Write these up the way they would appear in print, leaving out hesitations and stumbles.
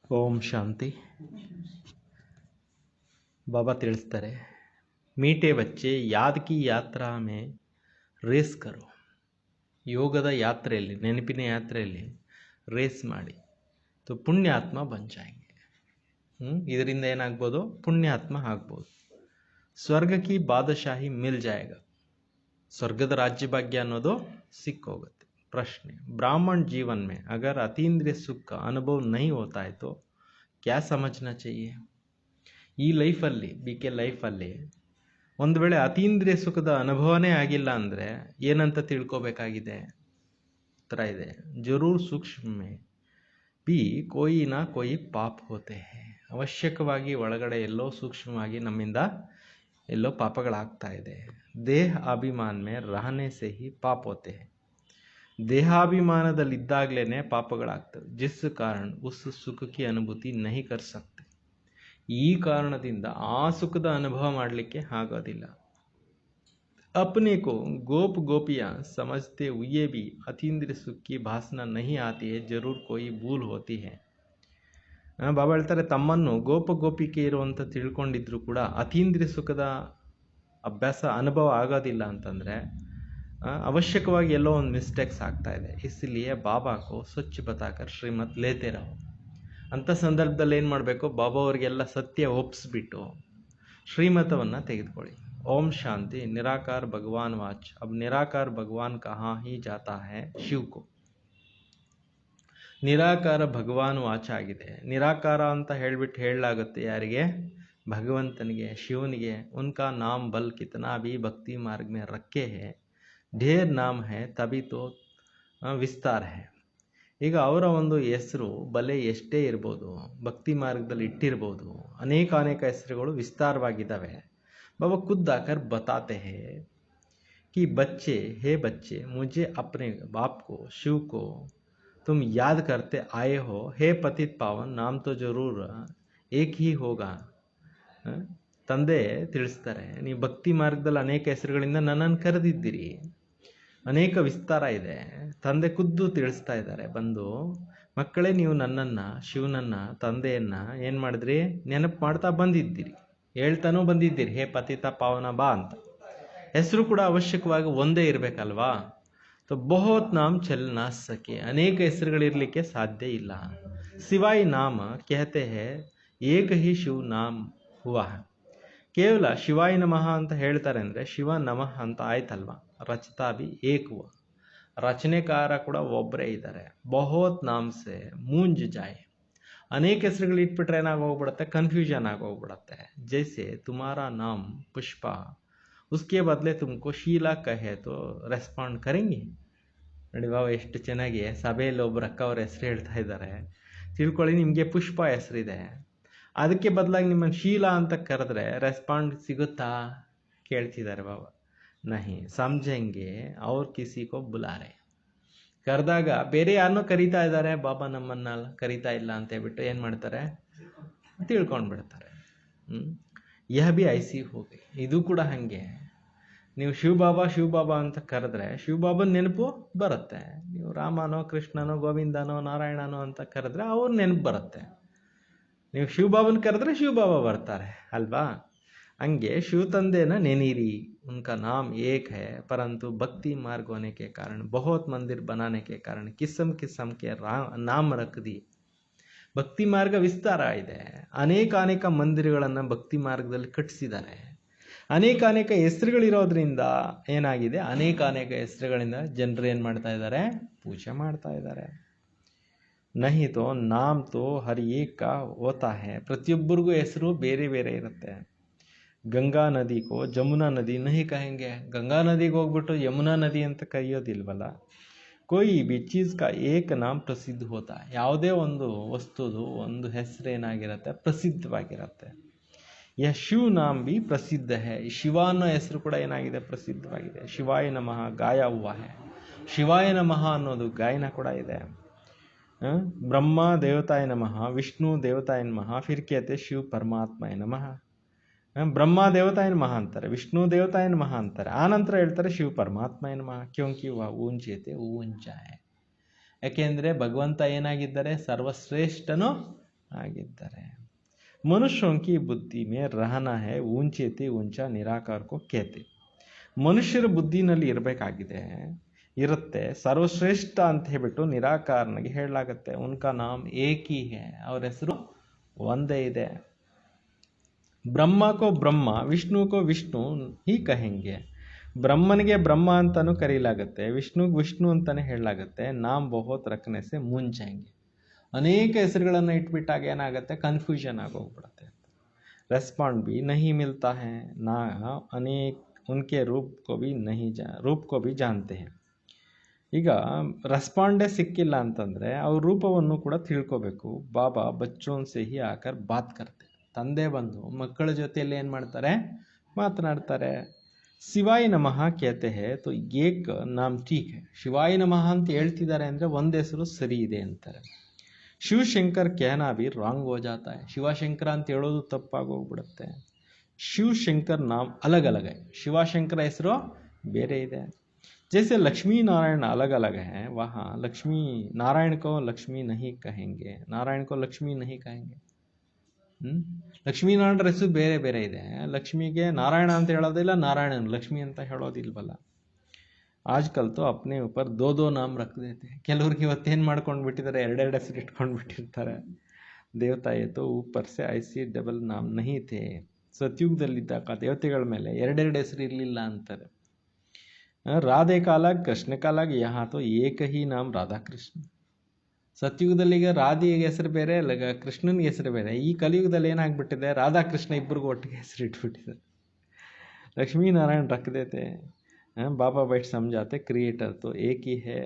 ಓಂ ಶಾಂತಿ. ಬಾಬಾ ತಿಳಿಸ್ತಾರೆ, ಮೀಟೆ ಬಚ್ಚೆ ಯಾದ್ ಕಿ ಯಾತ್ರಾ ಮೇ ರೇಸ್ ಕರೋ. ಯೋಗದ ಯಾತ್ರೆಯಲ್ಲಿ, ನೆನಪಿನ ಯಾತ್ರೆಯಲ್ಲಿ ರೇಸ್ ಮಾಡಿ ತೋ ಪುಣ್ಯಾತ್ಮ ಬನ್ ಜಾಯೆಂಗೆ. ಇದರಿಂದ ಏನಾಗ್ಬೋದು? ಪುಣ್ಯಾತ್ಮ ಆಗ್ಬೋದು. ಸ್ವರ್ಗ ಕಿ ಬಾದಶಾಹಿ ಮಿಲ್ ಜಾಯೇಗ. ಸ್ವರ್ಗದ ರಾಜ್ಯ ಭಾಗ್ಯ ಅನ್ನೋದು ಸಿಕ್ಕೋಗುತ್ತೆ. प्रश्न, ब्राह्मण जीवन में अगर अतीन्द्रिय सुख का अनुभव नहीं होता है तो क्या समझना चाहिए? ಈ ಲೈಫಲ್ಲಿ, BK ಲೈಫಲ್ಲಿ ಒಂದು ವೇಳೆ ಅತೀಂದ್ರಿಯ ಸುಖದ ಅನುಭವನೇ ಆಗಿಲ್ಲ ಅಂದರೆ ಏನಂತ ತಿಳ್ಕೋಬೇಕಾಗಿದೆ? ಉತ್ತರ ಇದೆ, ಜರೂರ್ ಸೂಕ್ಷ್ಮ ಮೇ ಬಿ ಕೋಯಿ ನಾ ಕೋಯಿ ಪಾಪ್ ಹೋತೆ ಹೇ. ಅವಶ್ಯಕವಾಗಿ ಒಳಗಡೆ ಎಲ್ಲೋ ಸೂಕ್ಷ್ಮವಾಗಿ ನಮ್ಮಿಂದ ಎಲ್ಲೋ ಪಾಪಗಳಾಗ್ತಾ ಇದೆ. ದೇಹ ಅಭಿಮಾನ ಮೇ ರಹನೆ ಸೆ ಹಿ ಪಾಪ್ ಹೋತೆ ಹೇ. ದೇಹಾಭಿಮಾನದಲ್ಲಿದ್ದಾಗಲೇ ಪಾಪಗಳಾಗ್ತವೆ. ಜಿಸ್ ಕಾರಣ ಉಸ್ ಸುಖಕ್ಕೆ ಅನುಭೂತಿ ನಹಿ ಕರ್ ಸಕ್ತೆ. ಈ ಕಾರಣದಿಂದ ಆ ಸುಖದ ಅನುಭವ ಮಾಡಲಿಕ್ಕೆ ಆಗೋದಿಲ್ಲ. अपने को गोप गोपियां समझते हुए भी अतीन्द्रिय सुख की भासना नहीं आती है, जरूर कोई भूल होती है. ಬಾಬಾ ಹೇಳ್ತಾರೆ, ತಮ್ಮನ್ನು ಗೋಪ ಗೋಪಿಕೆಯರು ಅಂತ ತಿಳ್ಕೊಂಡಿದ್ರು ಕೂಡ ಅತೀಂದ್ರಿಯ ಸುಖದ ಅಭ್ಯಾಸ ಅನುಭವ ಆಗೋದಿಲ್ಲ ಅಂತಂದರೆ ಅವಶ್ಯಕವಾಗಿ ಎಲ್ಲೋ ಒಂದು ಮಿಸ್ಟೇಕ್ಸ್ ಆಗ್ತಾ ಇದೆ. ಇಸ್ಲಿಯೇ ಬಾಬಾಕೋ ಸ್ವಚ್ಛ ಬತಾಕರ್ ಶ್ರೀಮತ್ ಲೇತೆ ರಹೋ. ಅಂಥ ಸಂದರ್ಭದಲ್ಲಿ ಏನು ಮಾಡಬೇಕು? ಬಾಬಾ ಅವರಿಗೆಲ್ಲ ಸತ್ಯ ಒಪ್ಪಿಸ್ಬಿಟ್ಟು ಶ್ರೀಮತವನ್ನು ತೆಗೆದುಕೊಳ್ಳಿ. ಓಂ ಶಾಂತಿ. ನಿರಾಕಾರ ಭಗವಾನ್ ವಾಚ್. ಅಬ್ ನಿರಾಕಾರ ಭಗವಾನ್ ಕಹಾ ಹಿ ಜಾತಾ ಹೈ ಶಿವಕೋ. ನಿರಾಕಾರ ಭಗವಾನ್ ವಾಚ್ ಆಗಿದೆ. ನಿರಾಕಾರ ಅಂತ ಹೇಳಿಬಿಟ್ಟು ಹೇಳಲಾಗುತ್ತೆ ಯಾರಿಗೆ? ಭಗವಂತನಿಗೆ, ಶಿವನಿಗೆ. ಉನ್ಕಾ ನಾಮ್ ಬಲ್ ಕಿತನಾ ಭಿ ಭಕ್ತಿ ಮಾರ್ಗ ಮೇ ರಖೆ ಹೇ, ಢೇರ್ ನಾಮ್ ಹೇ ತಬಿ ತೋ ವಿಸ್ತಾರ ಹೇ. ಈಗ ಅವರ ಒಂದು ಹೆಸರು ಬಲೆ ಎಷ್ಟೇ ಇರ್ಬೋದು, ಭಕ್ತಿ ಮಾರ್ಗದಲ್ಲಿ ಇಟ್ಟಿರ್ಬೋದು, ಅನೇಕ ಹೆಸರುಗಳು ವಿಸ್ತಾರವಾಗಿದ್ದಾವೆ. ಬಾಬಾ ಖುದ್ ಆಕರ್ ಬತಾತೆ ಹೇ कि बच्चे, हे बच्चे, मुझे अपने बाप को, शिव को तुम याद करते आए हो. हे पतित पावन, नाम तो जरूर एक ही होगा. ತಂದೆ ತಿಳಿಸ್ತಾರೆ, ನೀವು ಭಕ್ತಿ ಮಾರ್ಗದಲ್ಲಿ ಅನೇಕ ಹೆಸರುಗಳಿಂದ ನನ್ನನ್ನು ಕರೆದಿದ್ದೀರಿ, ಅನೇಕ ವಿಸ್ತಾರ ಇದೆ. ತಂದೆ ಖುದ್ದು ತಿಳಿಸ್ತಾ ಇದ್ದಾರೆ, ಬಂದು ಮಕ್ಕಳೇ ನೀವು ನನ್ನನ್ನು, ಶಿವನನ್ನು, ತಂದೆಯನ್ನು ಏನು ಮಾಡಿದ್ರಿ? ನೆನಪು ಮಾಡ್ತಾ ಬಂದಿದ್ದೀರಿ, ಹೇಳ್ತಾನೂ ಬಂದಿದ್ದೀರಿ. ಹೇ ಪತಿತ ಪಾವನ ಬಾ ಅಂತ. ಹೆಸರು ಕೂಡ ಅವಶ್ಯಕವಾಗಿ ಒಂದೇ ಇರಬೇಕಲ್ವಾ? तो बहुत नाम चल ना सके. अनेक ಹೆಸರುಗಳಿರಲಿಕ್ಕೆ ಸಾಧ್ಯ ಇಲ್ಲ. सिवाय नाम कहते हैं एक ही शिव नाम हुआ है. ಕೇವಲ ಶಿವಾಯ ನಮಃ ಅಂತ ಹೇಳ್ತಾರೆ ಅಂದರೆ ಶಿವ ನಮಃ ಅಂತ ಆಯ್ತಲ್ವ. ರಚತಾ ಬಿ ಏಕ್ ಹುವಾ. ರಚನೆಕಾರ ಕೂಡ ಒಬ್ಬರೇ ಇದ್ದಾರೆ. ಬಹುತ್ ನಾಮ್ ಸೆ ಮೂಂಜ್ ಜಾಯ್. ಅನೇಕ ಹೆಸರುಗಳು ಇಟ್ಬಿಟ್ರೆ ಏನಾಗೋಗ್ಬಿಡುತ್ತೆ? ಕನ್ಫ್ಯೂಷನ್ ಆಗೋಗ್ಬಿಡುತ್ತೆ. ಜೈಸೆ ತುಮಾರಾ ನಾಮ್ ಪುಷ್ಪ, उसके बदले तुमको शीला कहे तो ರೆಸ್ಪಾಂಡ್ ಕರೆಂಗಿ. ನೋಡಿ ಬಾಬಾ ಎಷ್ಟು ಚೆನ್ನಾಗಿ ಸಭೆಯಲ್ಲಿ ಒಬ್ಬರು ಅಕ್ಕ ಅವ್ರ ಹೆಸರು ಹೇಳ್ತಾ ಇದ್ದಾರೆ. ತಿಳ್ಕೊಳ್ಳಿ, ನಿಮಗೆ ಪುಷ್ಪ ಹೆಸರಿದೆ, ಅದಕ್ಕೆ ಬದಲಾಗಿ ನಿಮ್ಮನ್ನು ಶೀಲಾ ಅಂತ ಕರೆದ್ರೆ ರೆಸ್ಪಾಂಡ್ ಸಿಗುತ್ತಾ? ಕೇಳ್ತಿದ್ದಾರೆ ಬಾಬಾ. ನಹಿ ಸಮझेंगे और किसी को बुला रहे. ಕರೆದಾಗ ಬೇರೆ ಯಾರನ್ನೋ ಕರೀತಾ ಇದ್ದಾರೆ, ಬಾಬಾ ನಮ್ಮನ್ನ ಕರೀತಾ ಇಲ್ಲ ಅಂತ ಹೇಳ್ಬಿಟ್ಟು ಏನು ಮಾಡ್ತಾರೆ? ತಿಳ್ಕೊಂಡ್ಬಿಡ್ತಾರೆ. ಯಹ ಬಿ ಐಸಿ ಹೋಗಿ. ಇದು ಕೂಡ ಹಾಗೆ. ನೀವು ಶಿವಬಾಬಾ ಅಂತ ಕರೆದ್ರೆ ಶಿವಬಾಬನ ನೆನಪು ಬರುತ್ತೆ. ನೀವು ರಾಮನೋ, ಕೃಷ್ಣನೋ, ಗೋವಿಂದನೋ, ನಾರಾಯಣನೋ ಅಂತ ಕರೆದ್ರೆ ಅವ್ರ ನೆನಪು ಬರುತ್ತೆ. ನೀವು ಶಿವಬಾಬನ ಕರೆದ್ರೆ ಶಿವಬಾಬಾ ಬರ್ತಾರೆ ಅಲ್ವಾ? ಹಂಗೆ ಶಿವ ತಂದೆನ ನೆನೀರಿ. उनका नाम एक है, परंतु भक्ति मार्ग होने के कारण, बहुत मंदिर बनाने के कारण किस्म किस्म के नाम रख दिए. ಭಕ್ತಿ ಮಾರ್ಗ ವಿಸ್ತಾರ ಇದೆ. ಅನೇಕ ಮಂದಿರಗಳನ್ನು ಭಕ್ತಿ ಮಾರ್ಗದಲ್ಲಿ ಕಟ್ಟಿಸಿದ್ದಾರೆ. ಅನೇಕ ಹೆಸರುಗಳಿರೋದ್ರಿಂದ ಏನಾಗಿದೆ? ಅನೇಕ ಹೆಸರುಗಳಿಂದ ಜನರು ಏನು ಮಾಡ್ತಾ ಇದ್ದಾರೆ? ಪೂಜೆ ಮಾಡ್ತಾ ಇದ್ದಾರೆ. ನಹಿ ತೋ ನಾಮ್ ತೋ ಹರ್ ಏಕ್ ಕಾ ಹೋತಾ ಹೈ. ಪ್ರತಿಯೊಬ್ಬರಿಗೂ ಹೆಸರು ಬೇರೆ ಬೇರೆ ಇರುತ್ತೆ. ಗಂಗಾ ನದಿಗೋ ಜಮುನಾ ನದಿ ನಹಿ ಕಹೆಂಗೆ. ಗಂಗಾ ನದಿಗೆ ಹೋಗ್ಬಿಟ್ಟು ಯಮುನಾ ನದಿ ಅಂತ ಕರೆಯೋದಿಲ್ವಲ್ಲ. कोई भी चीज़ का एक नाम प्रसिद्ध होता है. ಯಾವುದೇ ಒಂದು ವಸ್ತುದು ಒಂದು ಹೆಸರು ಏನಾಗಿರುತ್ತೆ? ಪ್ರಸಿದ್ಧವಾಗಿರುತ್ತೆ. ಯಹ ಶಿವ ನಾಮ್ ಬಿ ಪ್ರಸಿದ್ಧ ಹೈ. ಶಿವ ಅನ್ನೋ ಹೆಸರು ಕೂಡ ಏನಾಗಿದೆ? ಪ್ರಸಿದ್ಧವಾಗಿದೆ. ಶಿವಾಯ ನಮಃ ಗಾಯ ಹುವಾ ಹೈ. ಶಿವಾಯ ನಮಃ ಅನ್ನೋದು ಗಾಯನ ಕೂಡ ಇದೆ. ಬ್ರಹ್ಮ ದೇವತಾಯ ನಮಃ, ವಿಷ್ಣು ದೇವತಾಯ ನಮಃ, ಫಿರ್ कहते ಶಿವ ಪರಮಾತ್ಮಾಯ ನಮಃ. ಬ್ರಹ್ಮ ದೇವತಾಯ ನಮಃ ಅಂತಾರೆ, ವಿಷ್ಣು ದೇವತಾಯ ನಮಃ ಅಂತಾರೆ, ಆನಂತರ ಹೇಳ್ತಾರೆ ಶಿವ ಪರಮಾತ್ಮಾಯ ನಮಃ. ಕ್ಯೋಂಕಿ ವಾ ಊಂಚೇತೆ ಊಂಚಾಯ. ಯಾಕೆಂದರೆ ಭಗವಂತ ಏನಾಗಿದ್ದಾರೆ? ಸರ್ವಶ್ರೇಷ್ಠನು ಆಗಿದ್ದಾರೆ. मनुष्यों की बुद्धि में रहना है ऊंचे थे ऊंचा निराकार को कहते. ಮನುಷ್ಯರ ಬುದ್ಧಿನಲ್ಲಿ ಇರಬೇಕಾಗಿದೆ, ಇರುತ್ತೆ, ಸರ್ವಶ್ರೇಷ್ಠ ಅಂತ ಹೇಳ್ಬಿಟ್ಟು ನಿರಾಕಾರನಿಗೆ ಹೇಳಲಾಗತ್ತೆ. ಉನ್ಕಾ ನಾಮ್ ಏಕಿ ಹೇ, ಅವ್ರ ಹೆಸರು ಒಂದೇ ಇದೆ. ಬ್ರಹ್ಮ ಕೋ ಬ್ರಹ್ಮ ವಿಷ್ಣು ಕೋ ವಿಷ್ಣು ಹೀ ಕಹೆಂಗೆ. ಬ್ರಹ್ಮನಿಗೆ ಬ್ರಹ್ಮ ಅಂತಾನು ಕರೀಲಾಗತ್ತೆ, ವಿಷ್ಣುಗೆ ವಿಷ್ಣು ಅಂತಾನೆ ಹೇಳಲಾಗತ್ತೆ. ನಾಮ್ ಬಹುತ್ ರಖನೆ ಸೆ ಮುಂಜಾಂಗೆ. ಅನೇಕ ಹೆಸರುಗಳನ್ನು ಇಟ್ಬಿಟ್ಟಾಗ ಏನಾಗುತ್ತೆ, ಕನ್ಫ್ಯೂಷನ್ ಆಗೋಗ್ಬಿಡುತ್ತೆ. ರೆಸ್ಪಾಂಡ್ ಬಿ ನಹಿ ಮಿಲ್ತಾ ಹೈ ನಾ ಅನೇಕ ಉನ್ಕೆ ರೂಪ್ ಕೋ ಬಿ ಜಾನ್ತೆ ಹೈ. ಈಗ ರೆಸ್ಪಾಂಡೇ ಸಿಕ್ಕಿಲ್ಲ ಅಂತಂದರೆ ಅವ್ರ ರೂಪವನ್ನು ಕೂಡ ತಿಳ್ಕೋಬೇಕು. ಬಾಬಾ ಬಚ್ಚೋನ್ ಸೆ ಹಿ ಆಕರ್ ಬಾತ್ ಕರ್ತೆ. ತಂದೆ ಬಂದು ಮಕ್ಕಳ ಜೊತೆಯಲ್ಲಿ ಏನು ಮಾಡ್ತಾರೆ, ಮಾತನಾಡ್ತಾರೆ. ಶಿವಾಯ ನಮಃ ಕೇತೆ ಹೇ ತೋ ಏಕ್ ನಾಮ್ ಠೀಕ್ ಹೈ. ಶಿವಾಯ ನಮಃ ಅಂತ ಹೇಳ್ತಿದ್ದಾರೆ ಅಂದರೆ ಒಂದು ಹೆಸರು ಸರಿ ಇದೆ ಅಂತಾರೆ. ಶಿವಶಂಕರ್ कहना भी रॉन्ग हो जाता है. ಶಿವಶಂಕರ ಅಂತ ಹೇಳೋದು ತಪ್ಪಾಗೋಗ್ಬಿಡುತ್ತೆ. ಶಿವಶಂಕರ್ ನಾಮ್ अलग अलग है, ಶಿವಶಂಕರ ಹೆಸರು ಬೇರೆ ಇದೆ. जैसे लक्ष्मी नारायण अलग अलग हैं, वहाँ लक्ष्मी नारायण को लक्ष्मी नहीं कहेंगे, नारायण को लक्ष्मी नहीं कहेंगे. ಲಕ್ಷ್ಮೀನಾರಾಯಣರ ಹೆಸರು ಬೇರೆ ಬೇರೆ ಇದೆ. ಲಕ್ಷ್ಮಿಗೆ ನಾರಾಯಣ ಅಂತ ಹೇಳೋದಿಲ್ಲ, ನಾರಾಯಣನ್ ಲಕ್ಷ್ಮಿ ಅಂತ ಹೇಳೋದಿಲ್ವಲ್ಲ. ಆಜ್ಕಲ್ ತೋ ಅಪ್ನೆ ಊಪರ್ ದೋ ನಾಮ್ ರಖ್ ದೇತೆ. ಕೆಲವ್ರಿಗೆ ಇವತ್ತೇನು ಮಾಡ್ಕೊಂಡು ಬಿಟ್ಟಿದ್ದಾರೆ, ಎರಡೆರಡು ಹೆಸರು ಇಟ್ಕೊಂಡು ಬಿಟ್ಟಿರ್ತಾರೆ. ದೇವತಾಯೇ ತೋ ಊಪರ್ ಸೆ ಐಸಿ ಡಬಲ್ ನಾಮ್ ನಹಿ ಥೇ. ಸತ್ಯುಗದಲ್ಲಿದ್ದಾಗ ದೇವತೆಗಳ ಮೇಲೆ ಎರಡೆರಡು ಹೆಸರು ಇರಲಿಲ್ಲ ಅಂತಾರೆ. ರಾಧೆ ಕಾಲಾಗ ಕೃಷ್ಣ ಕಾಲಾಗ ಯಹಾ ತೋ ಏಕ ಹಿ ನಾಮ್ ರಾಧಾಕೃಷ್ಣ. ಸತ್ಯುಗದಲ್ಲಿ ಈಗ ರಾಧೆಗೆ ಹೆಸರು ಬೇರೆ, ಕೃಷ್ಣನಿಗೆ ಹೆಸರು ಬೇರೆ. ಈ ಕಲಿಯುಗದಲ್ಲಿ ಏನಾಗ್ಬಿಟ್ಟಿದೆ, ರಾಧಾಕೃಷ್ಣ ಇಬ್ಬರಿಗೂ ಒಟ್ಟಿಗೆ ಹೆಸರು ಇಟ್ಬಿಟ್ಟಿದ್ದಾರೆ. ಲಕ್ಷ್ಮೀನಾರಾಯಣ ರಖ್ ದೇತೆ. ಬಾಬಾ ಬೈಟ್ ಸಮझाते ಕ್ರಿಯೇಟರ್ ತೋ ಏಕ್ ಹಿ ಹೇ,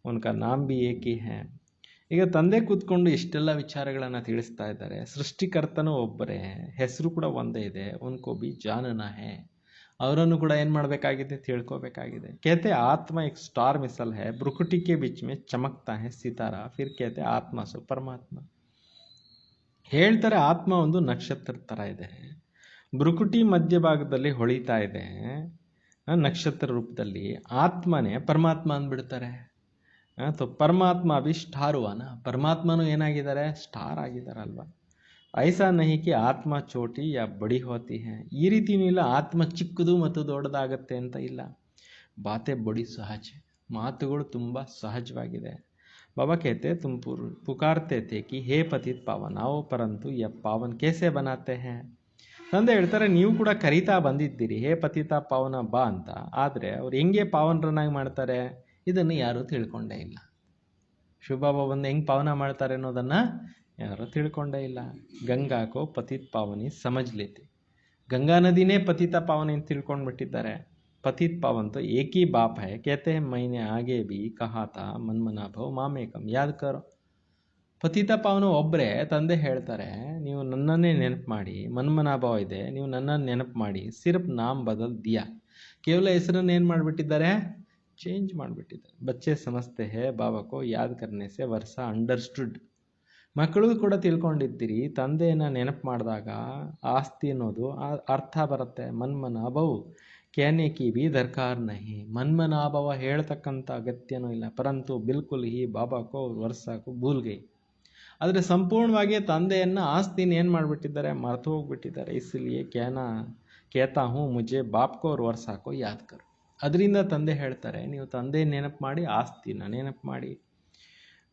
ಉನ್ಕಾ ನಾಮ್ ಬಿ ಏಕ್ ಹಿ ಹೇ. ಈಗ ತಂದೆ ಕೂತ್ಕೊಂಡು ಇಷ್ಟೆಲ್ಲ ವಿಚಾರಗಳನ್ನು ತಿಳಿಸ್ತಾ ಇದ್ದಾರೆ. ಸೃಷ್ಟಿಕರ್ತನೂ ಒಬ್ಬರೇ, ಹೆಸರು ಕೂಡ ಒಂದೇ ಇದೆ. ಉನ್ಕೋ ಬಿ ಜಾನನಾ ಹೇ, ಅವರನ್ನು ಕೂಡ ಏನು ಮಾಡಬೇಕಾಗಿದೆ, ತಿಳ್ಕೋಬೇಕಾಗಿದೆ. कहते आत्मा एक स्टार मिसल है, ब्रुकुटी के बीच में चमकता है सितारा, फिर कहते आत्मा सो परमात्ಮ. ಹೇಳ್ತಾರೆ ಆತ್ಮ ಒಂದು ನಕ್ಷತ್ರ ಥರ ಇದೆ, ಬ್ರುಕುಟಿ ಮಧ್ಯಭಾಗದಲ್ಲಿ ಹೊಳಿತಾ ಇದೆ ನಕ್ಷತ್ರ ರೂಪದಲ್ಲಿ. ಆತ್ಮನೇ ಪರಮಾತ್ಮ ಅಂದ್ಬಿಡ್ತಾರೆ. ತೋ ಪರಮಾತ್ಮ ಬಿ ಸ್ಟಾರ್ ಹುವಾನ, ಪರಮಾತ್ಮನೂ ಏನಾಗಿದ್ದಾರೆ, ಸ್ಟಾರ್ ಆಗಿದ್ದಾರಲ್ವ. ಐಸಾ ನಹಿ ಕಿ ಆತ್ಮ ಚೋಟಿ ಯಾ ಬಡಿ ಹೋತಿ ಹೈ. ಈ ರೀತಿಯೂ ಇಲ್ಲ ಆತ್ಮ ಚಿಕ್ಕದು ಮತ್ತು ದೊಡ್ಡದಾಗತ್ತೆ ಅಂತ ಇಲ್ಲ. ಬಾತೆ ಬಡಿ ಸಹಜ, ಮಾತುಗಳು ತುಂಬ ಸಹಜವಾಗಿದೆ. ಬಾಬಾ कहते तुम पुकारते थे कि हे पतित पावन आओ परंतु यह पावन कैसे बनाते हैं. ತಂದೆ ಹೇಳ್ತಾರೆ, ನೀವು ಕೂಡ ಕರೀತಾ ಬಂದಿದ್ದೀರಿ ಹೇ ಪತಿತ ಪಾವನ ಬಾ ಅಂತ. ಆದರೆ ಅವ್ರು ಹೆಂಗೆ ಪಾವನರನ್ನಾಗಿ ಮಾಡ್ತಾರೆ ಇದನ್ನು ಯಾರೂ ತಿಳ್ಕೊಂಡೇ ಇಲ್ಲ. ಶಿವಬಾಬಾ ಬಂದು ಹೆಂಗೆ ಪಾವನ ಮಾಡ್ತಾರೆ ಅನ್ನೋದನ್ನು ಯಾರೂ ತಿಳ್ಕೊಂಡೇ ಇಲ್ಲ. ಗಂಗಾ ಕೋ ಪತಿತ್ ಪಾವನಿ ಸಮಜ್ ಲೇತೆ. ಗಂಗಾ ನದಿನೇ ಪತಿತ ಪಾವನಿ ಅಂತ ತಿಳ್ಕೊಂಡ್ಬಿಟ್ಟಿದ್ದಾರೆ. पतित पावन तो एक ही बाप है, कहते हैं मैंने आगे भी कहा था ಮನ್ಮನಾ ಭವ ಮಾಮೇಕಂ ಯಾದ್ ಕರೋ. ಪತಿತ ಪಾವನ ಒಬ್ಬರೇ. ತಂದೆ ಹೇಳ್ತಾರೆ, ನೀವು ನನ್ನನ್ನೇ ನೆನಪು ಮಾಡಿ, ಮನ್ಮನಾಭವ ಇದೆ, ನೀವು ನನ್ನನ್ನು ನೆನಪು ಮಾಡಿ. ಸಿರ್ಫ್ ನಾಮ್ ಬದಲ್ ದಿಯಾ, ಕೇವಲ ಹೆಸರನ್ನು ಏನು ಮಾಡಿಬಿಟ್ಟಿದ್ದಾರೆ, ಚೇಂಜ್ ಮಾಡಿಬಿಟ್ಟಿದ್ದಾರೆ. ಬಚ್ಚೆ ಸಮಸ್ತೆ ಹೇ ಬಾಬಾ ಕೋ ಯಾದ್ ಕರ್ನೆ ಸೆ ವರ್ಷ ಅಂಡರ್ಸ್ಟುಡ್. ಮಕ್ಕಳು ಕೂಡ ತಿಳ್ಕೊಂಡಿದ್ದೀರಿ, ತಂದೆಯನ್ನು ನೆನಪು ಮಾಡಿದಾಗ ಆಸ್ತಿ ಅನ್ನೋದು ಅರ್ಥ ಬರುತ್ತೆ. ಮನ್ಮನಾಭವ್ कहने ಬಿ ದರ್ಕಾರ್ ನಹಿ. ಮನ್ಮನಾಭವ ಹೇಳ್ತಕ್ಕಂಥ ಅಗತ್ಯನೂ ಇಲ್ಲ. ಪರಂತು ಬಿಲ್ಕುಲ್ ಹಿ ಬಾಬಾ ಕೋ ವರ್ಷಕ್ಕೂ ಭೂಲ್ ಗೈ. ಆದರೆ ಸಂಪೂರ್ಣವಾಗಿ ತಂದೆಯನ್ನು ಆಸ್ತಿನ ಏನು ಮಾಡಿಬಿಟ್ಟಿದ್ದಾರೆ, ಮರೆತು ಹೋಗ್ಬಿಟ್ಟಿದ್ದಾರೆ. ಇಸ್ಲಿಯೇ ಕೇತಾ ಹೂँ ಮುಜೆ ಬಾಪ್ ಕೋ ವರ್ಷ ಕೋ ಯಾದ್ ಕರೋ. ಅದರಿಂದ ತಂದೆ ಹೇಳ್ತಾರೆ, ನೀವು ತಂದೆ ನೆನಪು ಮಾಡಿ, ಆಸ್ತಿನ ನೆನಪು ಮಾಡಿ.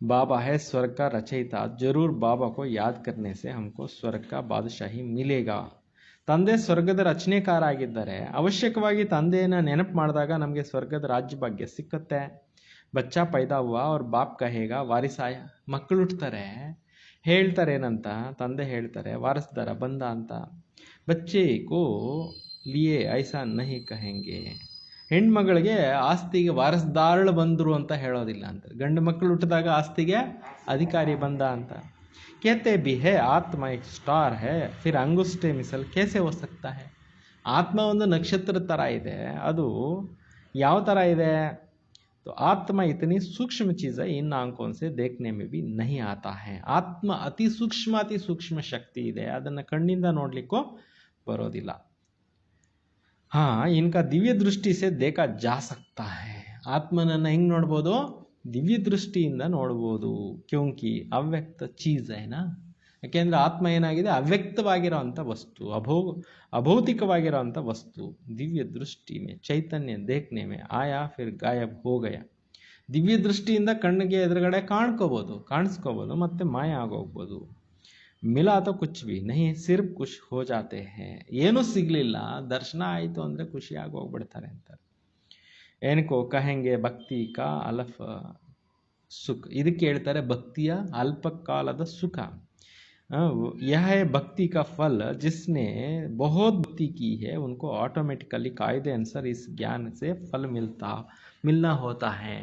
ಬಾಬಾ ಹೈ ಸ್ವರ್ಗ ಕಾ ರಚಯಿತ, ಜರೂರ್ ಬಾಬಾ ಕೋ ಯಾದ್ ಕರ್ನೆ ಸೆ ಹಮ್ಕೋ ಸ್ವರ್ಗ ಕಾ ಬಾದಶಾಹಿ ಮಿಲೇಗಾ. ತಂದೆ ಸ್ವರ್ಗದ ರಚನೆಕಾರ ಆಗಿದ್ದಾರೆ. ಅವಶ್ಯಕವಾಗಿ ತಂದೆಯನ್ನು ನೆನಪು ಮಾಡಿದಾಗ ನಮಗೆ ಸ್ವರ್ಗದ ರಾಜ್ಯ ಭಾಗ್ಯ ಸಿಕ್ಕತ್ತೆ. ಬಚ್ಚಾ ಪೈದಾ ಹುವಾ ಅವ್ರ ಬಾಪ್ ಕಹೇಗಾ ವಾರಿಸಾಯ. ಮಕ್ಕಳು ಹುಟ್ಟುತ್ತಾರೆ, ಹೇಳ್ತಾರೆ ಏನಂತ, ತಂದೆ ಹೇಳ್ತಾರೆ ವಾರಸ್ದಾರ ಬಂದ ಅಂತ. ಬಚ್ಚೆ ಕೋ ಲಿಯೇ ಐಸಾ ನಹಿ ಕಹೆಂಗೆ. ಹೆಣ್ಮಗಳಿಗೆ ಆಸ್ತಿಗೆ ವಾರಸ್ದಾರಳು ಬಂದರು ಅಂತ ಹೇಳೋದಿಲ್ಲ ಅಂತ. ಗಂಡು ಮಕ್ಕಳು ಹುಟ್ಟಿದಾಗ ಆಸ್ತಿಗೆ ಅಧಿಕಾರಿ ಬಂದ ಅಂತ. कहते भी है आत्मा एक स्टार है, फिर अंगुष्ठे मिसल कैसे हो सकता है. ಆತ್ಮ ಒಂದು ನಕ್ಷತ್ರ ಥರ ಇದೆ, ಅದು ಯಾವ ಥರ ಇದೆ. तो आत्मा इतनी सूक्ष्म चीज़ है, इन आंखों से देखने में भी नहीं आता है. ಆತ್ಮ ಅತಿ ಸೂಕ್ಷ್ಮ ಶಕ್ತಿ ಇದೆ, ಅದನ್ನು ಕಣ್ಣಿಂದ ನೋಡಲಿಕ್ಕೂ ಬರೋದಿಲ್ಲ. हाँ, इनका दिव्य दृष्टि से देखा जा सकता है. ಆತ್ಮನನ್ನು ಹೆಂಗೆ ನೋಡ್ಬೋದು, ದಿವ್ಯ ದೃಷ್ಟಿಯಿಂದ ನೋಡ್ಬೋದು. ಕ್ಯೋಂಕಿ ಅವ್ಯಕ್ತ ಚೀಸ್ ಐನಾ, ಯಾಕೆಂದರೆ ಆತ್ಮ ಏನಾಗಿದೆ? ಅವ್ಯಕ್ತವಾಗಿರೋವಂಥ ವಸ್ತು, ಅಭೌತಿಕವಾಗಿರೋವಂಥ ವಸ್ತು. ದಿವ್ಯ ದೃಷ್ಟಿ ಮೇ ಚೈತನ್ಯ ದೇಖ್ನೆ ಮೇ ಆಯಾ ಫಿರ್ ಗಾಯಬ್ ಹೋ ಗಯ. ದಿವ್ಯ ದೃಷ್ಟಿಯಿಂದ ಕಣ್ಣಿಗೆ ಎದುರುಗಡೆ ಕಾಣಿಸ್ಕೋಬೋದು, ಮತ್ತೆ ಮಾಯ ಆಗೋಗ್ಬೋದು. ಮಿಲಾ ತೋ ಕುಚ್ ಭಿ ನಹಿ ಸಿರ್ಫ್ ಖುಷ್ ಹೋ ಜಾತೆ ಹೇ. ಏನೂ ಸಿಗಲಿಲ್ಲ, ದರ್ಶನ ಆಯಿತು ಅಂದರೆ ಖುಷಿಯಾಗಿ ಹೋಗ್ಬಿಡ್ತಾರೆ ಅಂತಾರೆ. ಏನಕ್ಕೋ ಕಹೆಂಗೆ ಭಕ್ತಿ ಕಾ ಅಲ್ಫ ಸುಖ. ಇದಕ್ಕೆ ಹೇಳ್ತಾರೆ ಭಕ್ತಿಯ ಅಲ್ಪಕಾಲದ ಸುಖ. यह है भक्ति का फल, जिसने बहुत भक्ति की है उनको ऑटोमेटिकली कायदे अनुसार इस ज्ञान से फल मिलना होता है.